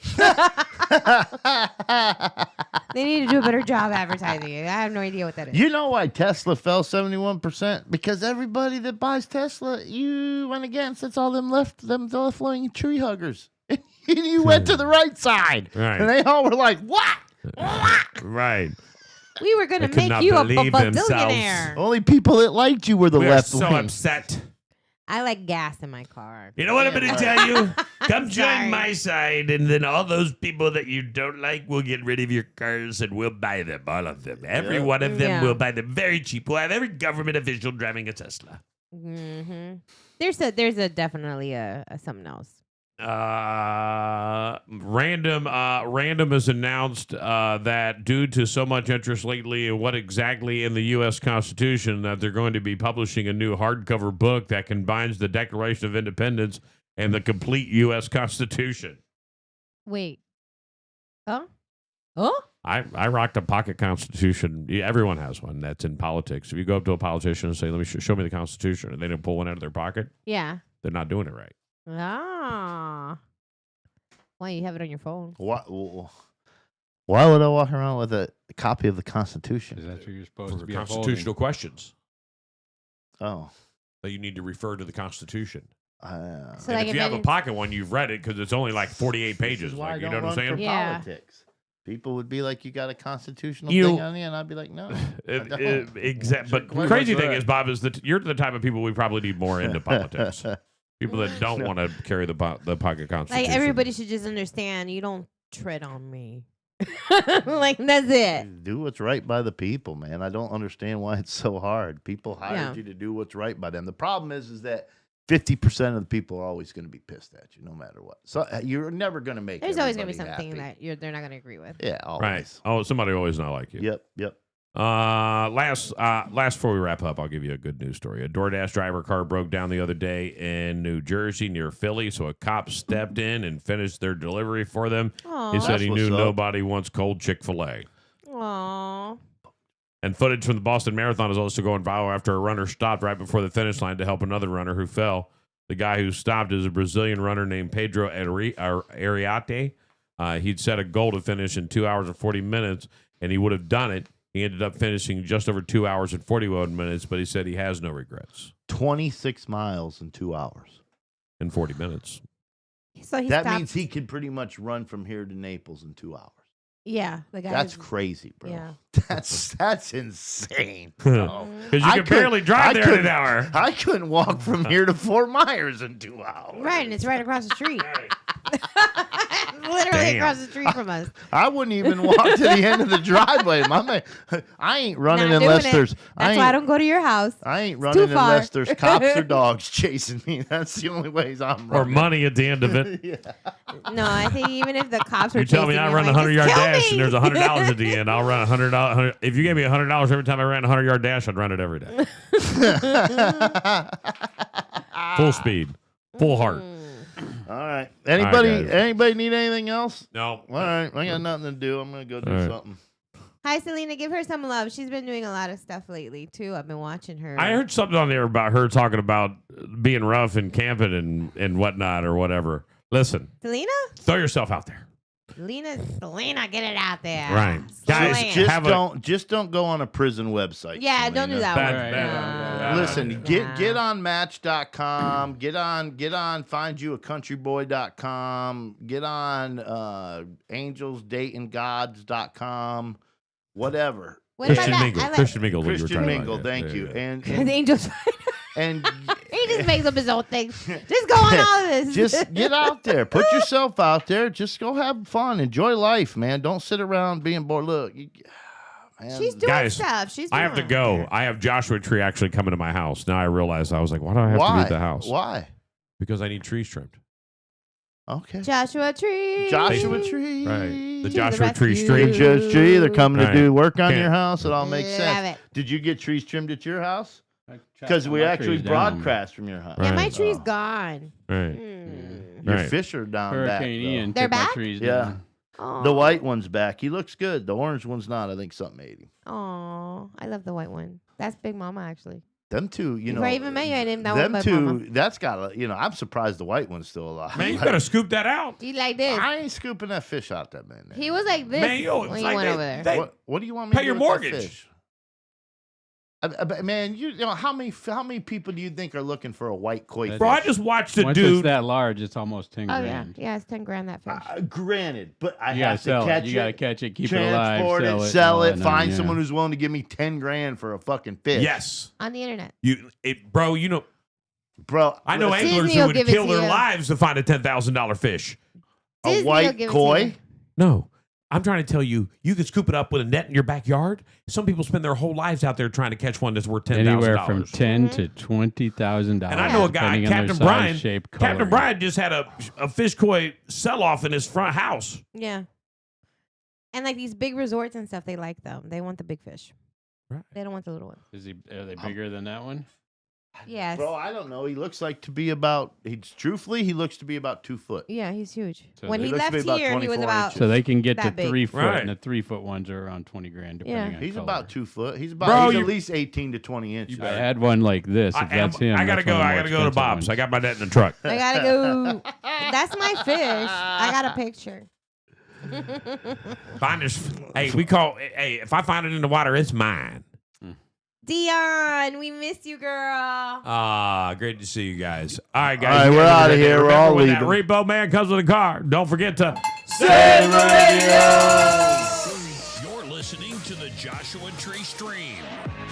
They need to do a better job advertising it. I have no idea what that is. You know why Tesla fell 71%? Because everybody that buys Tesla, you went against. It's all them left-wing tree huggers. And you went to the right side. Right. And they all were like, what? Right. We were going They to could make not you a believe billionaire. Only people that liked you were the We are left so wing. upset. I like gas in my car. You know what I'm going to tell you? Come Sorry. join my side, and then all those people that you don't like will get rid of your cars, and we'll buy them, all of them. Every one of them Yeah. will buy them very cheap. We'll have every government official driving a Tesla. Mm-hmm. There's a definitely a something else. Random has announced that due to so much interest lately in what exactly in the U.S. Constitution, that they're going to be publishing a new hardcover book that combines the Declaration of Independence and the complete U.S. Constitution. Wait. Oh? Oh? I rocked a pocket Constitution. Everyone has one that's in politics. If you go up to a politician and say, "Let me show me the Constitution," and they don't pull one out of their pocket, Yeah. they're not doing it right. Ah. Why you have it on your phone? Why would I walk around with a copy of the Constitution? Because that's what you're supposed For to be constitutional questions Oh. that you need to refer to the Constitution. So And like if you have a pocket one, you've read it because it's only like 48 pages. This is why Like, I you know don't what I'm run saying? for Yeah. politics. People would be like, "You got a constitutional You- thing on you," and I'd be like, "No." But the crazy thing is, Bob, is that you're the type of people we probably need more into politics. People that don't want to carry the pocket Constitution. Like everybody should just understand you don't tread on me. Like that's it. Do what's right by the people, man. I don't understand why it's so hard. People hired Yeah. you to do what's right by them. The problem is that 50% of the people are always going to be pissed at you, no matter what. So you're never going to make. There's always gonna be everybody something happy. that they're not gonna agree with. Yeah, always. Right. Oh, somebody always not like you. Yep. Last before we wrap up, I'll give you a good news story. A DoorDash driver car broke down the other day in New Jersey near Philly, so a cop stepped in and finished their delivery for them. Aw. He said That's he what's knew up. nobody wants cold Chick-fil-A. Aww. And footage from the Boston Marathon is also going viral after a runner stopped right before the finish line to help another runner who fell. The guy who stopped is a Brazilian runner named Pedro Ariate. He'd set a goal to finish in 2 hours and 40 minutes, and he would have done it. He ended up finishing just over 2 hours and 41 minutes, but he said he has no regrets. 26 miles in 2 hours. In 40 minutes. So he That stopped. means he could pretty much run from here to Naples in 2 hours. Yeah, the guy. That's crazy, bro. Yeah. That's insane, bro. Because you can barely drive there in an hour. I couldn't walk from here to Fort Myers in 2 hours. Right, and it's right across the street. Literally Damn. across the street from us. I wouldn't even walk to the end of the driveway. My man, I ain't running Not doing unless it. there's. That's why I don't go to your house. I ain't It's running too far. unless there's cops or dogs chasing me. That's the only ways I'm running. Or money at the end of it. No, I think even if the cops were You tell me chasing I me, run I'm a like, 100-yard "Just kill dash me." and there's $100 at the end. I'll run $100. If you gave me $100 every time I ran a 100-yard dash, I'd run it every day. Full speed, full heart. All right. Anybody? guys. Anybody need anything else? No. All right. I got nothing to do. I'm gonna go do All right. something. Hi, Selena. Give her some love. She's been doing a lot of stuff lately too. I've been watching her. I heard something on there about her talking about being rough and camping and whatnot or whatever. Listen, Selena. throw yourself out there. Selena, get it out there. Right. Guys, Selena. Just don't go on a prison website. Yeah, don't do that one. Listen, get on Match.com, get on FindYouACountryBoy.com, get on AngelsDatingGods.com, whatever. What about that? I like- Christian Mingle. what you were Christian talking Mingle, about. thank Yeah, you. yeah. And The angels. and He just makes up his own things. Just go on all of this. just get out there, put yourself out there, just go have fun, enjoy life, man. Don't sit around being bored. Look, man, She's doing Guys, stuff. She's. I have to doing go. I have Joshua Tree actually coming to my house. Now I realize I was like, why do I have to be Why? at the house? Why? Because I need trees trimmed. Okay. Joshua Tree. Joshua Tree. Right. The To Joshua the Tree rescue. Street. Joshua Tree, they're coming to Right. do work on Can't- your house. It all makes Love sense. it. Did you get trees trimmed at your house? chopped Because we my actually trees down. broadcast from your house. Yeah, my Right. tree's gone. Right. Your Right. fish are down back. Hurricane though. Ian They're took my back? trees Yeah. down. Oh. The white one's back. He looks good. The orange one's not. I think something ate him. Oh, I love the white one. That's Big Mama, actually. Them two, you know. Before I even met you, I named that them one Big two, Mama. that's got to, I'm surprised the white one's still alive. Man, you gotta scoop that out. You like this? I ain't scooping that fish out that man. He was like this Man, yo, when it's you like went they- over there. they- What do you want me Pay to do your with that mortgage. fish? Man, you know how many people do you think are looking for a white koi fish? Bro, I just watched a Once it's dude. that large, it's almost 10 Oh yeah, grand. yeah, it's 10 grand that fish. Granted, but I You have gotta to sell catch it. You gotta catch it, keep it transport alive, it, sell sell it, it, and all that find none, yeah. someone who's willing to give me 10 grand for a fucking fish. Yes. On the internet. Bro, you know. Bro, I know Disney anglers will who would give it kill to their you. lives to find a $10,000 fish. a Disney will white give it to koi. you. No. I'm trying to tell you, you can scoop it up with a net in your backyard. Some people spend their whole lives out there trying to catch one that's worth $10,000. Anywhere from $10,000 to $20,000. And I know a guy, depending on their Captain size, Brian. shape, color. Captain Brian just had a fish koi sell-off in his front house. Yeah. And like these big resorts and stuff, they like them. They want the big fish. Right. They don't want the little ones. Are they bigger than that one? Yes. Bro, I don't know. He looks like to be about. Truthfully, he looks to be about 2 foot. Yeah, he's huge. So When he he looks to left be about here, he was 24 about. inches. So they can get to that big. 3 foot, Right. and the 3 foot ones are around $20,000, depending on He's color. about 2 foot. He's about. Bro, he's you- at least 18 to 20 inches. I had one like this. If that's him, I gotta that's one go. of the I more gotta go to expensive Bob's. ones. I got my net in the truck. I gotta go. That's my fish. I got a picture. Find this. Hey, we call. Hey, if I find it in the water, it's mine. Dion, we missed you, girl. Great to see you guys. All right, guys. All right, you we're guys have a outta good day. here. We're Remember all when that leaving. repo man comes with a car, don't forget to Save the radio! You're listening to the Joshua Tree Stream.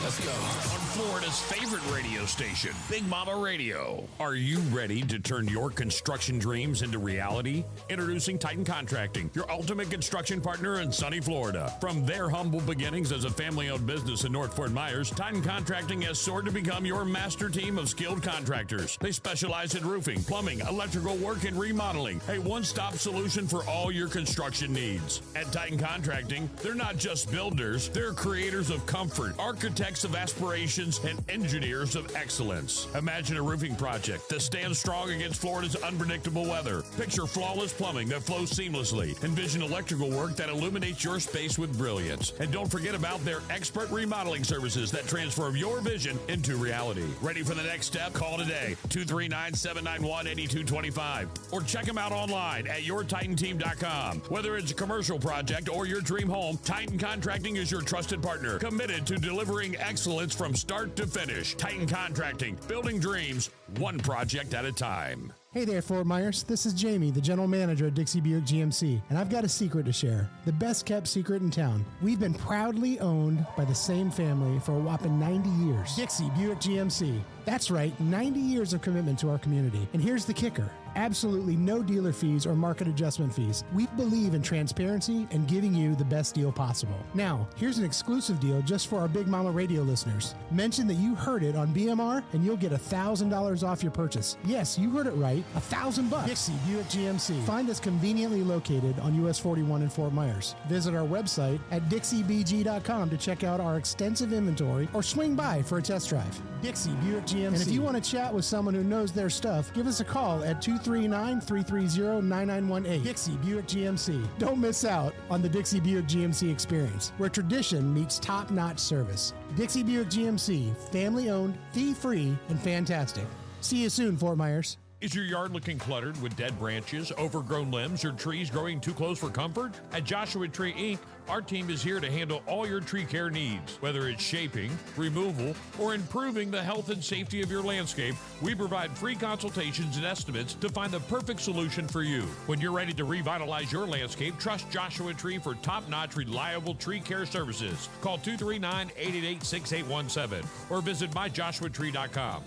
Let's go. On Florida's favorite radio station, Big Mama Radio. Are you ready to turn your construction dreams into reality? Introducing Titan Contracting, your ultimate construction partner in sunny Florida. From their humble beginnings as a family-owned business in North Fort Myers, Titan Contracting has soared to become your master team of skilled contractors. They specialize in roofing, plumbing, electrical work, and remodeling. A one-stop solution for all your construction needs. At Titan Contracting, they're not just builders, they're creators of comfort, architects of aspirations, and engineers of excellence. Imagine a roofing project that stands strong against Florida's unpredictable weather. Picture flawless plumbing that flows seamlessly. Envision electrical work that illuminates your space with brilliance. And don't forget about their expert remodeling services that transform your vision into reality. Ready for the next step? Call today, 239-791-8225. Or check them out online at yourtitanteam.com. Whether it's a commercial project or your dream home, Titan Contracting is your trusted partner, committed to delivering excellence from start to finish. Titan Contracting, building dreams, one project at a time. Hey there, Fort Myers. This is Jamie, the general manager at Dixie Buick GMC, and I've got a secret to share. The best kept secret in town. We've been proudly owned by the same family for a whopping 90 years. Dixie Buick GMC. That's right, 90 years of commitment to our community. And here's the kicker. Absolutely no dealer fees or market adjustment fees. We believe in transparency and giving you the best deal possible. Now, here's an exclusive deal just for our Big Mama Radio listeners. Mention that you heard it on BMR and you'll get $1,000 off your purchase. Yes, you heard it right. $1,000. Dixie Buick GMC. Find us conveniently located on US 41 in Fort Myers. Visit our website at dixiebg.com to check out our extensive inventory or swing by for a test drive. Dixie Buick GMC. And if you want to chat with someone who knows their stuff, give us a call at 239-330-9918. Dixie Buick GMC. Don't miss out on the Dixie Buick GMC experience, where tradition meets top-notch service. Dixie Buick GMC, family-owned, fee-free, and fantastic. See you soon, Fort Myers. Is your yard looking cluttered with dead branches, overgrown limbs, or trees growing too close for comfort? At Joshua Tree Inc., our team is here to handle all your tree care needs. Whether it's shaping, removal, or improving the health and safety of your landscape, we provide free consultations and estimates to find the perfect solution for you. When you're ready to revitalize your landscape, trust Joshua Tree for top-notch, reliable tree care services. Call 239-888-6817 or visit myjoshuatree.com.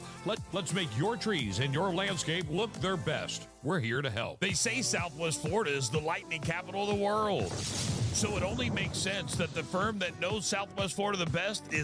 Let's make your trees and your landscape look their best. We're here to help. They say Southwest Florida is the lightning capital of the world. So it only makes sense that the firm that knows Southwest Florida the best is